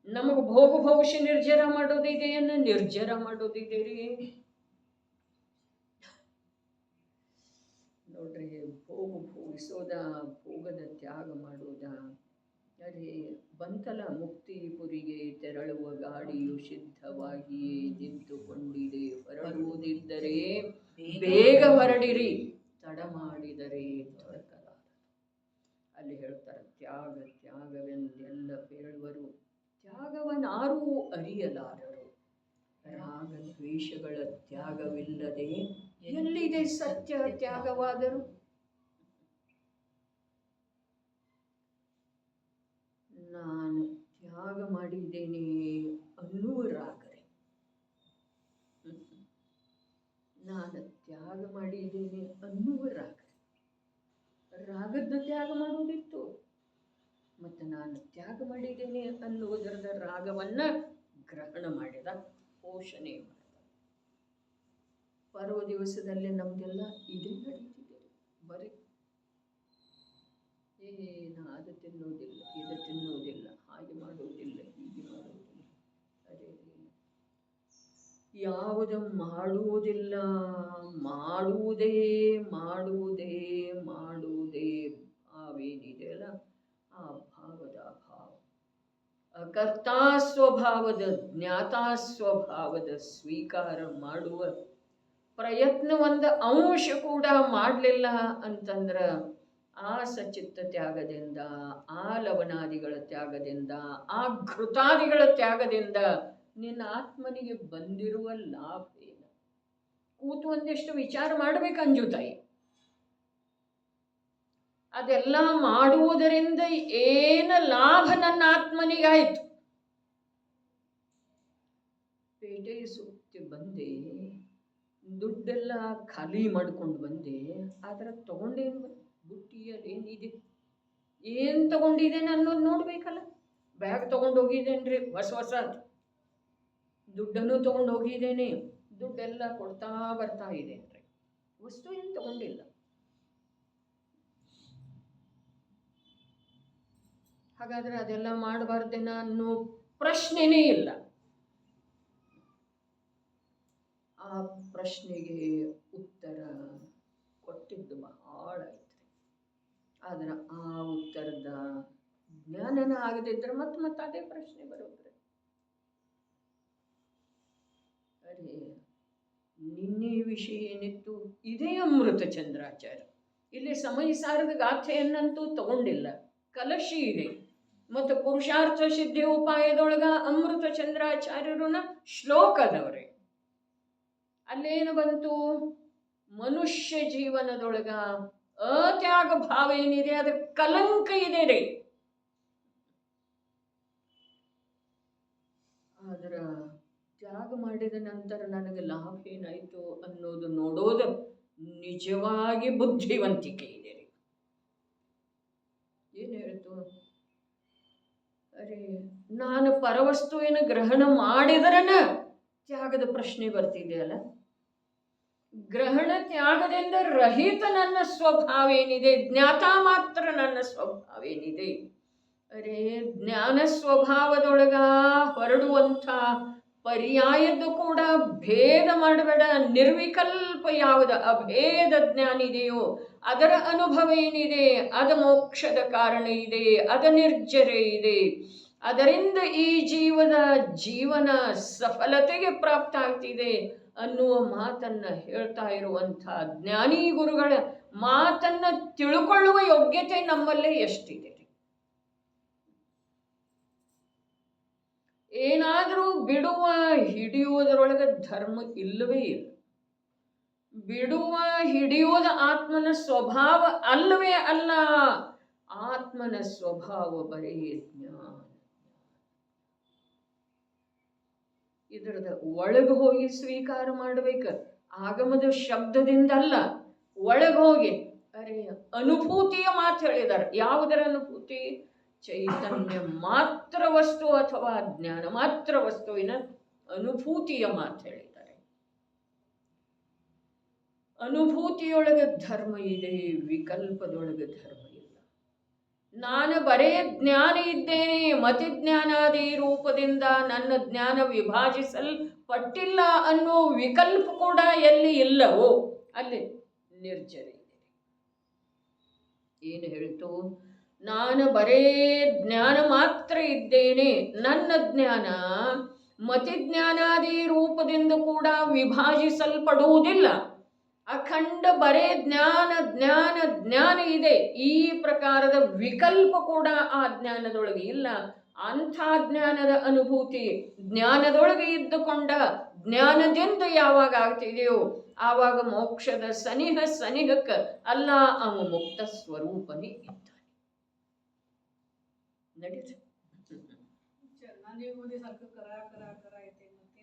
ನಮಗೆ ಭೋಗಿಸಿ ನಿರ್ಜರ ಮಾಡೋದಿದೆಯನ್ನು ನಿರ್ಜರ ಮಾಡೋದಿದೆ ರೀ. ನೋಡ್ರಿ, ಭೋಗಿಸೋದ, ಭೋಗದ ತ್ಯಾಗ ಮಾಡೋದ. ಅದೇ ಬಂತಲ, ಮುಕ್ತಿಪುರಿಗೆ ತೆರಳುವ ಗಾಡಿಯು ಸಿದ್ಧವಾಗಿಯೇ ನಿಂತುಕೊಂಡಿದೆ, ಹೊರಡುವುದಿದ್ದರೆ ಬೇಗ ಹೊರಡಿರಿ, ತಡ ಮಾಡಿದರೆ ದೊರಕಲಾರ. ಅಲ್ಲಿ ಹೇಳ್ತಾರೆ, ತ್ಯಾಗ ತ್ಯಾಗವೆಂದೆಲ್ಲ ಬೇಳುವರು, ತ್ಯಾಗವನಾರೂ ಅರಿಯಲಾರರು. ರಾಗ ದ್ವೇಷಗಳ ತ್ಯಾಗವಿಲ್ಲದೆ ಎಲ್ಲಿದೆ ಸತ್ಯ ತ್ಯಾಗವಾದರು? ನಾನು ತ್ಯಾಗ ಮಾಡಿದ್ದೇನೆ ಅನ್ನುವ ರಾಗರೆ, ನಾನು ತ್ಯಾಗ ಮಾಡಿದ್ದೇನೆ ಅನ್ನುವ ರಾಗರೆ. ರಾಗದ ತ್ಯಾಗ ಮಾಡುವುದಿತ್ತು, ಮತ್ತು ನಾನು ತ್ಯಾಗ ಮಾಡಿದ್ದೇನೆ ಅನ್ನುವುದರದ ರಾಗವನ್ನ ಗ್ರಹಣ ಮಾಡಿದ, ಪೋಷಣೆ ಮಾಡಿದ. ಪರ್ವ ದಿವಸದಲ್ಲಿ ನಮ್ದೆಲ್ಲ ಇದೇ ನಡೀತಿದೆ. ಬರೀ ಏನು ಅದು ತಿನ್ನುವುದಿಲ್ಲ, ಇದು ತಿನ್ನುವುದಿಲ್ಲ, ಹಾಗೆ ಮಾಡುವುದಿಲ್ಲ, ಹೀಗೆ ಮಾಡುವುದಿಲ್ಲ. ಅದೇ ಯಾವುದು ಮಾಡುವುದಿಲ್ಲ, ಮಾಡುವುದೇ ಮಾಡುವುದೇ ಮಾಡುವುದೇ ಭಾವೇನಿದೆಯಲ್ಲ, ಆ ಭಾವದ ಅಭಾವ. ಅಕರ್ತಾ ಸ್ವಭಾವದ ಜ್ಞಾತಾ ಸ್ವಭಾವದ ಸ್ವೀಕಾರ ಮಾಡುವ ಪ್ರಯತ್ನ ಒಂದು ಅಂಶ ಕೂಡ ಮಾಡಲಿಲ್ಲ ಅಂತಂದ್ರೆ ಆ ಸಚಿತ್ತ ತ್ಯಾಗದಿಂದ, ಆ ಲವಣಾದಿಗಳ ತ್ಯಾಗದಿಂದ, ಆ ಘೃತಾದಿಗಳ ತ್ಯಾಗದಿಂದ ನಿನ್ನ ಆತ್ಮನಿಗೆ ಬಂದಿರುವ ಲಾಭ ಏನು? ಕೂತು ಒಂದಿಷ್ಟು ವಿಚಾರ ಮಾಡಬೇಕು ಅಂಜುತಾಯಿ. ಅದೆಲ್ಲ ಮಾಡುವುದರಿಂದ ಏನು ಲಾಭ ನನ್ನ ಆತ್ಮನಿಗಾಯ್ತು? ಪೇಟೆ ಸುತ್ತಿ ಬಂದೆ, ದುಡ್ಡೆಲ್ಲ ಖಾಲಿ ಮಾಡ್ಕೊಂಡು ಬಂದೆ, ಆದರೆ ತಗೊಂಡೇನು? ಬುಟ್ಟಿಯಲ್ಲಿ ಏನಿದೆ, ಏನು ತಗೊಂಡಿದ್ದೇನೆ ಅನ್ನೋದು ನೋಡ್ಬೇಕಲ್ಲ. ಬ್ಯಾಗ್ ತಗೊಂಡು ಹೋಗಿದ್ದೇನ್ರಿ ಹೊಸ ದುಡ್ಡನ್ನು ತಗೊಂಡು ಹೋಗಿದ್ದೇನೆ, ದುಡ್ಡೆಲ್ಲ ಕೊಡ್ತಾ ಬರ್ತಾ ಇದ್ದೇನ್ರಿ, ವಸ್ತು ಏನು ತಗೊಂಡಿಲ್ಲ. ಹಾಗಾದ್ರೆ ಅದೆಲ್ಲ ಮಾಡಬಾರ್ದೇನ ಅನ್ನೋ ಪ್ರಶ್ನೆನೇ ಇಲ್ಲ. ಆ ಪ್ರಶ್ನೆಗೆ ಉತ್ತರ ಕೊಟ್ಟಿದ್ದು ಬಹಳ ಐತ್ರಿ. ಆದ್ರೆ ಆ ಉತ್ತರದ ಜ್ಞಾನನ ಆಗದಿದ್ರೆ ಮತ್ತೆ ಅದೇ ಪ್ರಶ್ನೆ ಬರೋದ್ರಿ. ಅರೆ ನಿನ್ನೆ ವಿಷಯ ಏನಿತ್ತು, ಇದೇ ಅಮೃತ ಚಂದ್ರಾಚಾರ್ಯ. ಇಲ್ಲಿ ಸಮಯಸಾರದ ಗಾಥೆಯನ್ನಂತೂ ತಗೊಂಡಿಲ್ಲ, ಕಲಶಿ ಇದೆ. ಮತ್ತು ಪುರುಷಾರ್ಥ ಸಿದ್ಧಿ ಉಪಾಯದೊಳಗ ಅಮೃತ ಚಂದ್ರಾಚಾರ್ಯರನ್ನ ಶ್ಲೋಕದವ್ರೆ. ಅಲ್ಲೇನು ಬಂತು, ಮನುಷ್ಯ ಜೀವನದೊಳಗ ಅತ್ಯಾಗ ಭಾವ ಏನಿದೆ ಅದು ಕಲಂಕ ಇದೆ ರೀ. ಆದ್ರ ತ್ಯಾಗ ಮಾಡಿದ ನಂತರ ನನಗೆ ಲಾಭ ಏನಾಯ್ತು ಅನ್ನೋದು ನೋಡೋದು ನಿಜವಾಗಿ ಬುದ್ಧಿವಂತಿಕೆ ಇದೆ ರೀ. ಏನು ಹೇಳ್ತು, ಅರೆ ನಾನು ಪರವಸ್ತುವಿನ ಗ್ರಹಣ ಮಾಡಿದರನ ತ್ಯಾಗದ ಪ್ರಶ್ನೆ ಬರ್ತಿದೆಯಲ್ಲ. ಗ್ರಹಣ ತ್ಯಾಗದಿಂದ ರಹಿತ ನನ್ನ ಸ್ವಭಾವ ಏನಿದೆ, ಜ್ಞಾತ ಮಾತ್ರ ನನ್ನ ಸ್ವಭಾವ ಏನಿದೆ. ಅರೆ ಜ್ಞಾನ ಸ್ವಭಾವದೊಳಗ ಹೊರಡುವಂಥ ಪರ್ಯಾಯದ್ದು ಕೂಡ ಭೇದ ಮಾಡಬೇಡ. ನಿರ್ವಿಕಲ್ಪ ಯಾವುದು ಅಭೇದ ಜ್ಞಾನ ಇದೆಯೋ ಅದರ ಅನುಭವ ಏನಿದೆ ಅದು ಮೋಕ್ಷದ ಕಾರಣ ಇದೆ, ಅದು ನಿರ್ಜರೆ ಇದೆ. ಅದರಿಂದ ಈ ಜೀವನ ಸಫಲತೆಗೆ ಪ್ರಾಪ್ತ ಆಗ್ತಿದೆ ಅನ್ನುವ ಮಾತನ್ನ ಹೇಳ್ತಾ ಇರುವಂಥ ಜ್ಞಾನಿ ಗುರುಗಳ ಮಾತನ್ನ ತಿಳ್ಕೊಳ್ಳುವ ಯೋಗ್ಯತೆ ನಮ್ಮಲ್ಲೇ ಎಷ್ಟಿದೆ. ಏನಾದರೂ ಬಿಡುವ ಹಿಡಿಯುವುದರೊಳಗೆ ಧರ್ಮ ಇಲ್ಲವೇ ಇಲ್ಲ. ಬಿಡುವ ಹಿಡಿಯುವುದು ಆತ್ಮನ ಸ್ವಭಾವ ಅಲ್ಲವೇ ಅಲ್ಲ. ಆತ್ಮನ ಸ್ವಭಾವ ಬರೀ ಜ್ಞಾನ. ಇದರದ ಒಳಗೆ ಹೋಗಿ ಸ್ವೀಕಾರ ಮಾಡಬೇಕು, ಆಗಮದ ಶಬ್ದದಿಂದಲ್ಲ, ಒಳಗೆ ಹೋಗಿ. ಅರೆ ಅನುಭೂತಿಯ ಮಾತು ಹೇಳಿದ್ದಾರೆ. ಯಾವುದರ ಅನುಭೂತಿ? ಚೈತನ್ಯ ಮಾತ್ರ ವಸ್ತು ಅಥವಾ ಜ್ಞಾನ ಮಾತ್ರ ವಸ್ತುವಿನ ಅನುಭೂತಿಯ ಮಾತು ಹೇಳಿದ್ದಾರೆ. ಅನುಭೂತಿಯೊಳಗೆ ಧರ್ಮ ಇದೆ, ವಿಕಲ್ಪದೊಳಗೆ ಧರ್ಮ ಇಲ್ಲ. ನಾನು ಬರೇ ಜ್ಞಾನ ಇದ್ದೇನೆ, ಮತಿಜ್ಞಾನಾದಿ ರೂಪದಿಂದ ನನ್ನ ಜ್ಞಾನ ವಿಭಾಜಿಸಲ್ಪಟ್ಟಿಲ್ಲ ಅನ್ನೋ ವಿಕಲ್ಪ ಕೂಡ ಎಲ್ಲಿ ಇಲ್ಲವೋ ಅಲ್ಲಿ ನಿರ್ಜರ ಇದೆ. ಏನು ಹೇಳ್ತು? ನಾನು ಬರೇ ಜ್ಞಾನ ಮಾತ್ರ ಇದ್ದೇನೆ, ನನ್ನ ಜ್ಞಾನ ಮತಿಜ್ಞಾನಾದಿ ರೂಪದಿಂದ ಕೂಡ ವಿಭಾಜಿಸಲ್ಪಡುವುದಿಲ್ಲ. ಅಖಂಡ ಬರೇ ಜ್ಞಾನ ಜ್ಞಾನ ಜ್ಞಾನ ಇದೆ. ಈ ಪ್ರಕಾರದ ವಿಕಲ್ಪ ಕೂಡ ಆ ಜ್ಞಾನದೊಳಗೆ ಇಲ್ಲ. ಅಂಥ ಜ್ಞಾನದ ಅನುಭೂತಿ ಜ್ಞಾನದೊಳಗೆ ಇದ್ದುಕೊಂಡ ಜ್ಞಾನದಿಂದ ಯಾವಾಗ ಆಗ್ತಿದೆಯೋ ಆವಾಗ ಮೋಕ್ಷದ ಸನಿಹಕ್ಕೆ ಅಲ್ಲ, ಅವ ಮುಕ್ತ ಸ್ವರೂಪನೇ ಇದ್ದಾನೆ. ನಡೀತು.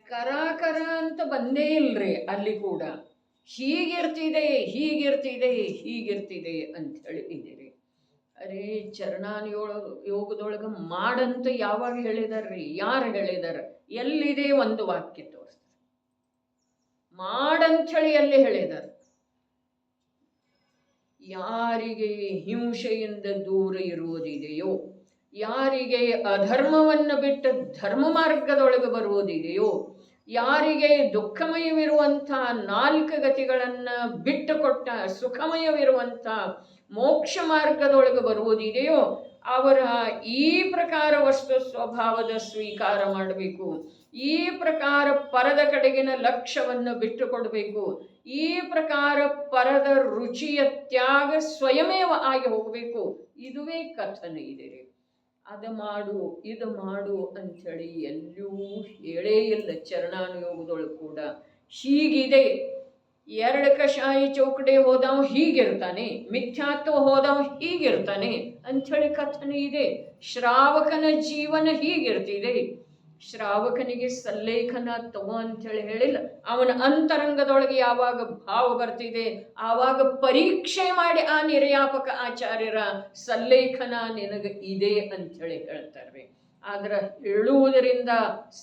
ಕರಾಕರ ಅಂತ ಬಂದೇ ಇಲ್ರಿ ಅಲ್ಲಿ ಕೂಡ. ಹೀಗಿರ್ತಿದೆ ಅಂತ ಹೇಳಿ ಇದೀರಿ. ಅರೆ ಯೋಗದೊಳಗ ಮಾಡಂತ ಯಾವಾಗ ಹೇಳಿದಾರ್ರಿ? ಯಾರು ಹೇಳಿದಾರ? ಎಲ್ಲಿದೆ? ಒಂದು ವಾಕ್ಯ ತೋರಿಸ್ತಾರೆ. ಮಾಡಂಥೇಳಿ ಎಲ್ಲಿ ಹೇಳಿದಾರ? ಯಾರಿಗೆ ಹಿಂಸೆಯಿಂದ ದೂರ ಇರುವುದಿದೆಯೋ, ಯಾರಿಗೆ ಅಧರ್ಮವನ್ನು ಬಿಟ್ಟು ಧರ್ಮ ಮಾರ್ಗದೊಳಗೆ ಬರುವುದಿದೆಯೋ, ಯಾರಿಗೆ ದುಃಖಮಯವಿರುವಂಥ 4 ಗತಿಗಳನ್ನು ಬಿಟ್ಟುಕೊಟ್ಟ ಸುಖಮಯವಿರುವಂಥ ಮೋಕ್ಷ ಮಾರ್ಗದೊಳಗೆ ಬರುವುದಿದೆಯೋ ಅವರ ಈ ಪ್ರಕಾರ ವಸ್ತು ಸ್ವಭಾವದ ಸ್ವೀಕಾರ ಮಾಡಬೇಕು. ಈ ಪ್ರಕಾರ ಪರದ ಕಡೆಗಿನ ಲಕ್ಷ್ಯವನ್ನು ಬಿಟ್ಟುಕೊಡಬೇಕು. ಈ ಪ್ರಕಾರ ಪರದ ರುಚಿಯ ತ್ಯಾಗ ಸ್ವಯಮೇವ ಆಗಿ ಹೋಗಬೇಕು. ಇದುವೇ ಕಥನ ಇದೆ. ಅದು ಮಾಡು ಇದು ಮಾಡು ಅಂಥೇಳಿ ಎಲ್ಲೂ ಹೇಳೇ ಇಲ್ಲ. ಚರಣಾನುಯೋಗದೊಳಗೆ ಕೂಡ ಹೀಗಿದೆ. 2 ಕಷಾಯಿ ಚೌಕಡೆ ಹೋದವ ಹೀಗಿರ್ತಾನೆ, ಮಿಥ್ಯಾತ್ವ ಹೋದವ ಹೀಗಿರ್ತಾನೆ ಅಂಥೇಳಿ ಕಥನೆ ಇದೆ. ಶ್ರಾವಕನ ಜೀವನ ಹೀಗಿರ್ತಿದೆ. ಶ್ರಾವಕನಿಗೆ ಸಲ್ಲೇಖನ ತಗೋ ಅಂಥೇಳಿ ಹೇಳಿಲ್ಲ. ಅವನ ಅಂತರಂಗದೊಳಗೆ ಯಾವಾಗ ಭಾವ ಬರ್ತಿದೆ ಆವಾಗ ಪರೀಕ್ಷೆ ಮಾಡಿ ಆ ನಿರ್ಯಾಪಕ ಆಚಾರ್ಯರ ಸಲ್ಲೇಖನ ನಿನಗೆ ಇದೆ ಅಂಥೇಳಿ ಹೇಳ್ತಾರೆ. ಆದ್ರೆ ಹೇಳುವುದರಿಂದ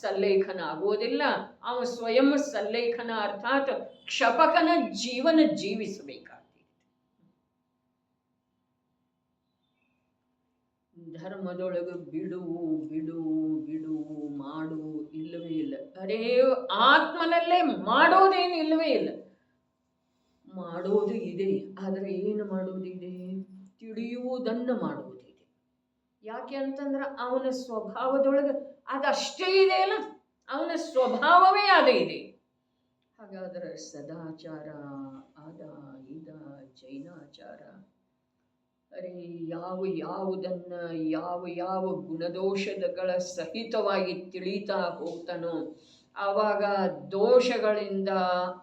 ಸಲ್ಲೇಖನ ಆಗುವುದಿಲ್ಲ. ಅವ ಸ್ವಯಂ ಸಲ್ಲೇಖನ ಅರ್ಥಾತ್ ಕ್ಷಪಕನ ಜೀವನ ಜೀವಿಸಬೇಕಾಗ್ತದೆ. ಧರ್ಮದೊಳಗೆ ಬಿಡು ಬಿಡು ಬಿಡು ಮಾಡು ಇಲ್ಲವೇ ಇಲ್ಲ. ಅರೇ ಆತ್ಮನಲ್ಲೇ ಮಾಡೋದೇನು ಇಲ್ಲವೇ ಇಲ್ಲ. ಮಾಡೋದು ಇದೆ, ಆದರೆ ಏನು ಮಾಡೋದಿದೆ? ತಿಳಿಯುವುದನ್ನು ಮಾಡುವುದಿದೆ. ಯಾಕೆ ಅಂತಂದ್ರೆ ಅವನ ಸ್ವಭಾವದೊಳಗೆ ಅದಷ್ಟೇ ಇದೆ ಅಲ್ಲ, ಅವನ ಸ್ವಭಾವವೇ ಅದೇ ಇದೆ. ಹಾಗಾದರೆ ಸದಾಚಾರ ಆದ ಇದ ಜೈನಾಚಾರ, ಅರೆ ಯಾವುದನ್ನು ಯಾವ ಗುಣದೋಷಗಳ ಸಹಿತವಾಗಿ ತಿಳಿತಾ ಹೋಗ್ತಾನೋ ಆವಾಗ ದೋಷಗಳಿಂದ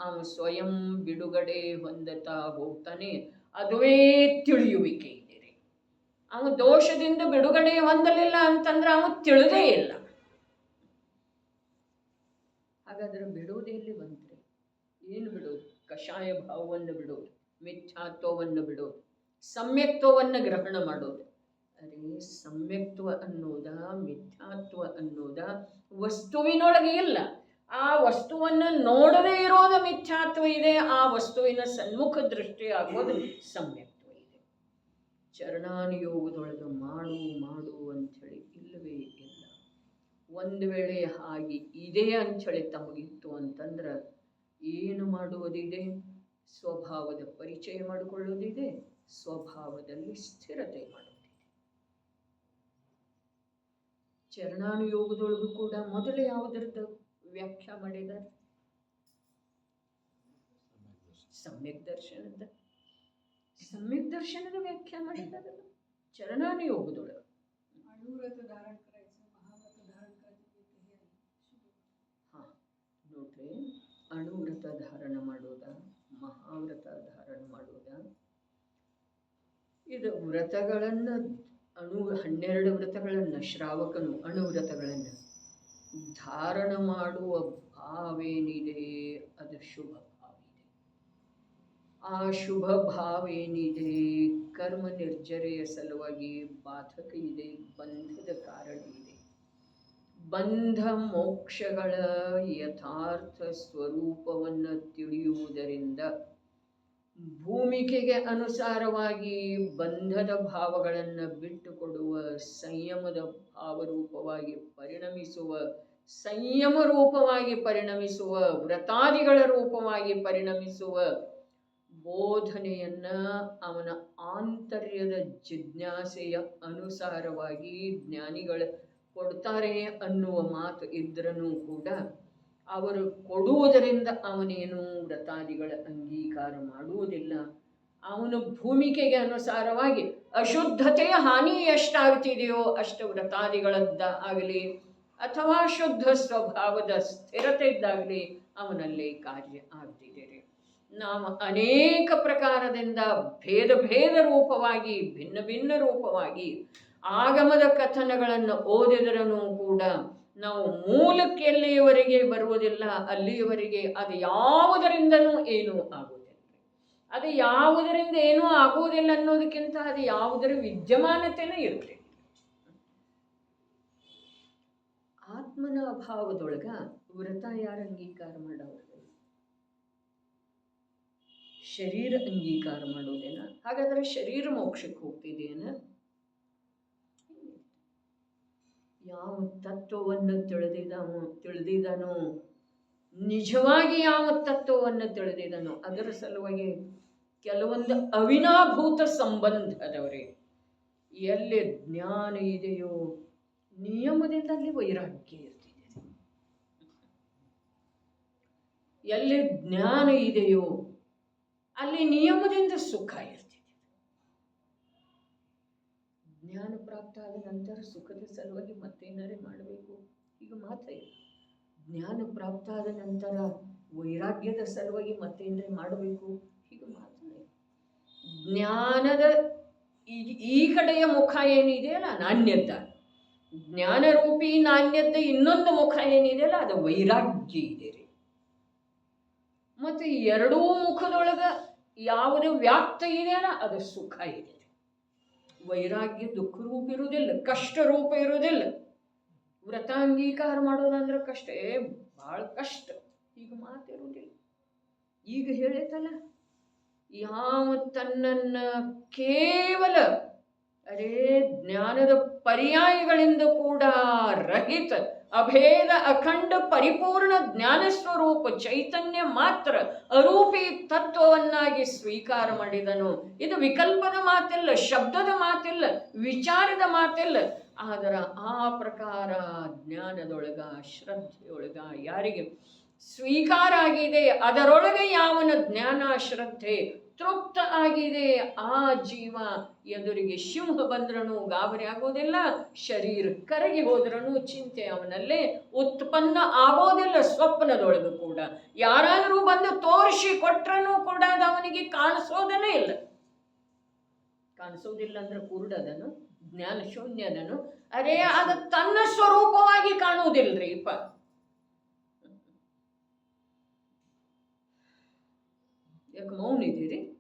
ಅವನು ಸ್ವಯಂ ಬಿಡುಗಡೆ ಹೊಂದುತ್ತಾ ಹೋಗ್ತಾನೆ. ಅದುವೇ ತಿಳಿಯುವಿಕೆ ಇದೆ. ಅವನು ದೋಷದಿಂದ ಬಿಡುಗಡೆ ಹೊಂದಲಿಲ್ಲ ಅಂತಂದ್ರೆ ಅವನು ತಿಳಿದೇ ಇಲ್ಲ. ಹಾಗಾದ್ರೆ ಬಿಡುವುದು ಎಲ್ಲಿ ಬಂದ್ರೆ? ಏನು ಬಿಡೋದು? ಕಷಾಯ ಭಾವವನ್ನು ಬಿಡೋದು, ಮಿಥ್ಯಾತ್ವವನ್ನು ಬಿಡೋದು, ಸಮ್ಯಕ್ತ್ವವನ್ನು ಗ್ರಹಣ ಮಾಡೋದು. ಅರೆ ಸಮ್ಯಕ್ತ್ವ ಅನ್ನೋದ ಮಿಥ್ಯಾತ್ವ ಅನ್ನೋದ ವಸ್ತುವಿನೊಳಗೆ ಇಲ್ಲ. ಆ ವಸ್ತುವನ್ನು ನೋಡದೇ ಇರೋದು ಮಿಥ್ಯಾತ್ವ ಇದೆ, ಆ ವಸ್ತುವಿನ ಸನ್ಮುಖ ದೃಷ್ಟಿ ಆಗೋದು ಸಮ್ಯಕ್ತ್ವ ಇದೆ. ಚರಣಾನುಯೋಗದೊಳಗೆ ಮಾಡು ಅಂಥೇಳಿ ಇಲ್ಲವೇ ಇಲ್ಲ. ಒಂದು ವೇಳೆ ಹಾಗೆ ಇದೆ ಅಂಥೇಳಿ ತಮಗಿತ್ತು ಅಂತಂದ್ರೆ ಏನು ಮಾಡುವುದಿದೆ? ಸ್ವಭಾವದ ಪರಿಚಯ ಮಾಡಿಕೊಳ್ಳುವುದಿದೆ, ಸ್ವಭಾವದಲ್ಲಿ ಸ್ಥಿರತೆ ಮಾಡುವುದಿದೆ. ಚರಣಾನುಯೋಗದೊಳಗೂ ಕೂಡ ಮೊದಲು ಯಾವುದರದ್ದು ವ್ಯಾಖ್ಯಾ ಮಾಡಿದ್ದಾರೆ? ಸಮ್ಯಕ್ ದರ್ಶನದ ವ್ಯಾಖ್ಯಾ ಮಾಡಿದಾರಲ್ಲ ಚರಣಾನುಯೋಗದೊಳಗೆ. ನೋಡ್ರಿ, ಅಣುವ್ರತ ಧಾರಣ ಮಾಡೋದ, ಮಹಾವ್ರತ ಧಾರಣ ಮಾಡೋದ, ಇದು ವ್ರತಗಳನ್ನು 12 ವ್ರತಗಳನ್ನು ಶ್ರಾವಕನು ಅಣುವ್ರತಗಳನ್ನು ಧಾರಣ ಮಾಡುವ ಭಾವೇನಿದೆ ಅದು ಶುಭ ಭಾವ ಇದೆ. ಆ ಶುಭ ಭಾವೇನಿದೆ ಕರ್ಮ ನಿರ್ಜರೆಯ ಸಲುವಾಗಿ ಬಾಧಕ ಇದೆ, ಬಂಧದ ಕಾರಣ ಇದೆ. ಬಂಧ ಮೋಕ್ಷಗಳ ಯಥಾರ್ಥ ಸ್ವರೂಪವನ್ನು ತಿಳಿಯುವುದರಿಂದ ಭೂಮಿಕೆಗೆ ಅನುಸಾರವಾಗಿ ಬಂಧದ ಭಾವಗಳನ್ನು ಬಿಟ್ಟುಕೊಡುವ ಸಂಯಮದ ಭಾವರೂಪವಾಗಿ ಪರಿಣಮಿಸುವ, ಸಂಯಮ ರೂಪವಾಗಿ ಪರಿಣಮಿಸುವ, ವ್ರತಾದಿಗಳ ರೂಪವಾಗಿ ಪರಿಣಮಿಸುವ ಬೋಧನೆಯನ್ನು ಅವನ ಆಂತರ್ಯದ ಜಿಜ್ಞಾಸೆಯ ಅನುಸಾರವಾಗಿ ಜ್ಞಾನಿಗಳ ಕೊಡ್ತಾರೆ ಅನ್ನುವ ಮಾತು ಇದ್ರೂ ಕೂಡ ಅವರು ಕೊಡುವುದರಿಂದ ಅವನೇನು ವ್ರತಾದಿಗಳ ಅಂಗೀಕಾರ ಮಾಡುವುದಿಲ್ಲ. ಅವನು ಭೂಮಿಕೆಗೆ ಅನುಸಾರವಾಗಿ ಅಶುದ್ಧತೆಯ ಹಾನಿ ಎಷ್ಟಾಗ್ತಿದೆಯೋ ಅಷ್ಟು ವ್ರತಾದಿಗಳದ್ದ ಆಗಲಿ ಅಥವಾ ಶುದ್ಧ ಸ್ವಭಾವದ ಸ್ಥಿರತೆ ಇದ್ದಾಗಲಿ ಅವನಲ್ಲಿ ಕಾರ್ಯ ಆಗ್ತಿದೆ. ನಾವು ಅನೇಕ ಪ್ರಕಾರದಿಂದ ಭೇದ ರೂಪವಾಗಿ ಭಿನ್ನ ಭಿನ್ನ ರೂಪವಾಗಿ ಆಗಮದ ಕಥನಗಳನ್ನು ಓದಿದರೂ ಕೂಡ ನಾವು ಮೂಲಕ್ಕೆ ಎಲ್ಲಿಯವರೆಗೆ ಬರುವುದಿಲ್ಲ ಅಲ್ಲಿಯವರೆಗೆ ಅದು ಯಾವುದರಿಂದನೂ ಏನೂ ಆಗುವುದಿಲ್ಲ. ಅದು ಯಾವುದರಿಂದ ಏನೂ ಆಗುವುದಿಲ್ಲ ಅನ್ನೋದಕ್ಕಿಂತ ಅದು ಯಾವುದರ ವಿದ್ಯಮಾನತೆಯೂ ಇರುತ್ತೆ. ಆತ್ಮನ ಅಭಾವದೊಳಗ ವ್ರತ ಯಾರು ಅಂಗೀಕಾರ ಮಾಡೋದು? ಶರೀರ ಅಂಗೀಕಾರ ಮಾಡೋದೇನ? ಹಾಗಾದ್ರೆ ಶರೀರ ಮೋಕ್ಷಕ್ಕೆ ಹೋಗ್ತಿದೆಯೇನ? ಯಾವ ತತ್ವವನ್ನು ತಿಳಿದಿದನೋ ನಿಜವಾಗಿ ಯಾವ ತತ್ವವನ್ನು ತಿಳಿದಿದನೋ ಅದರ ಸಲುವಾಗಿ ಕೆಲವೊಂದು ಅವಿನಾಭೂತ ಸಂಬಂಧದವರೇ ಎಲ್ಲಿ ಜ್ಞಾನ ಇದೆಯೋ ನಿಯಮದಿಂದ ಅಲ್ಲಿ ವೈರಾಗ್ಯ ಇರ್ತಿದೆ. ಎಲ್ಲಿ ಜ್ಞಾನ ಇದೆಯೋ ಅಲ್ಲಿ ನಿಯಮದಿಂದ ಸುಖ ಇರ್ತಿದೆ. ಜ್ಞಾನ ಪ್ರಾಪ್ತ ಆದ ನಂತರ ಸುಖದ ಸಲುವಾಗಿ ಮತ್ತೇನಾರೇ ಮಾಡಬೇಕು ಈಗ ಮಾತ್ರ ಇಲ್ಲ. ಜ್ಞಾನ ಪ್ರಾಪ್ತ ಆದ ನಂತರ ವೈರಾಗ್ಯದ ಸಲುವಾಗಿ ಮತ್ತೇನಾರೇ ಮಾಡಬೇಕು ಈಗ ಮಾತ್ರ ಇಲ್ಲ. ಜ್ಞಾನದ ಈ ಕಡೆಯ ಮುಖ ಏನಿದೆಯಲ್ಲ ನಾಣ್ಯದ, ಜ್ಞಾನರೂಪಿ ನಾಣ್ಯದ ಇನ್ನೊಂದು ಮುಖ ಏನಿದೆಯಲ್ಲ ಅದು ವೈರಾಗ್ಯ ಇದೆ ರೀ. ಮತ್ತು ಎರಡೂ ಮುಖದೊಳಗ ಯಾವುದು ವ್ಯಾಪ್ತ ಇದೆಯಲ್ಲ ಅದು ಸುಖ ಇದೆ. ವೈರಾಗ್ಯ ದುಃಖ ರೂಪ ಇರುವುದಿಲ್ಲ, ಕಷ್ಟ ರೂಪ ಇರುವುದಿಲ್ಲ. ವ್ರತಾಂಗೀಕಾರ ಮಾಡೋದಂದ್ರೆ ಕಷ್ಟ, ಭಾಳ ಕಷ್ಟ. ಈಗ ಮಾತಿರುವುದಿಲ್ಲ. ಈಗ ಹೇಳಿತಲ್ಲ, ಯಾವ ತನ್ನನ್ನು ಕೇವಲ ಜ್ಞಾನದ ಪರ್ಯಾಯಗಳಿಂದ ಕೂಡ ರಹಿತ ಅಭೇದ ಅಖಂಡ ಪರಿಪೂರ್ಣ ಜ್ಞಾನ ಸ್ವರೂಪ ಚೈತನ್ಯ ಮಾತ್ರ ಅರೂಪಿ ತತ್ವವನ್ನಾಗಿ ಸ್ವೀಕಾರ ಮಾಡಿದನು. ಇದು ವಿಕಲ್ಪದ ಮಾತಿಲ್ಲ, ಶಬ್ದದ ಮಾತಿಲ್ಲ, ವಿಚಾರದ ಮಾತಿಲ್ಲ. ಆದರೆ ಆ ಪ್ರಕಾರ ಜ್ಞಾನದೊಳಗ ಶ್ರದ್ಧೆಯೊಳಗ ಯಾರಿಗೆ ಸ್ವೀಕಾರ ಆಗಿದೆ, ಅದರೊಳಗೆ ಯಾವನ ಜ್ಞಾನ ಶ್ರದ್ಧೆ ತೃಪ್ತ ಆಗಿದೆ, ಆ ಜೀವ ಎದುರಿಗೆ ಸಿಂಹ ಬಂದ್ರೂ ಗಾಬರಿ ಆಗೋದಿಲ್ಲ, ಶರೀರ ಕರಗಿ ಹೋದ್ರೂ ಚಿಂತೆ ಅವನಲ್ಲೇ ಉತ್ಪನ್ನ ಆಗೋದಿಲ್ಲ. ಸ್ವಪ್ನದೊಳಗೆ ಕೂಡ ಯಾರಾದರೂ ಬಂದು ತೋರಿಸಿ ಕೊಟ್ರೂ ಕೂಡ ಅದು ಅವನಿಗೆ ಕಾಣಿಸೋದನೇ ಇಲ್ಲ. ಕಾಣಿಸೋದಿಲ್ಲ ಅಂದ್ರೆ ಕುರುಡದನು, ಜ್ಞಾನ ಶೂನ್ಯದನು. ಅರೇ ಅದು ತನ್ನ ಸ್ವರೂಪವಾಗಿ ಕಾಣುವುದಿಲ್ರಿಪ್ಪ. ಯಾಕೆ ಮೌನ ಇದ್ದೀರಿ?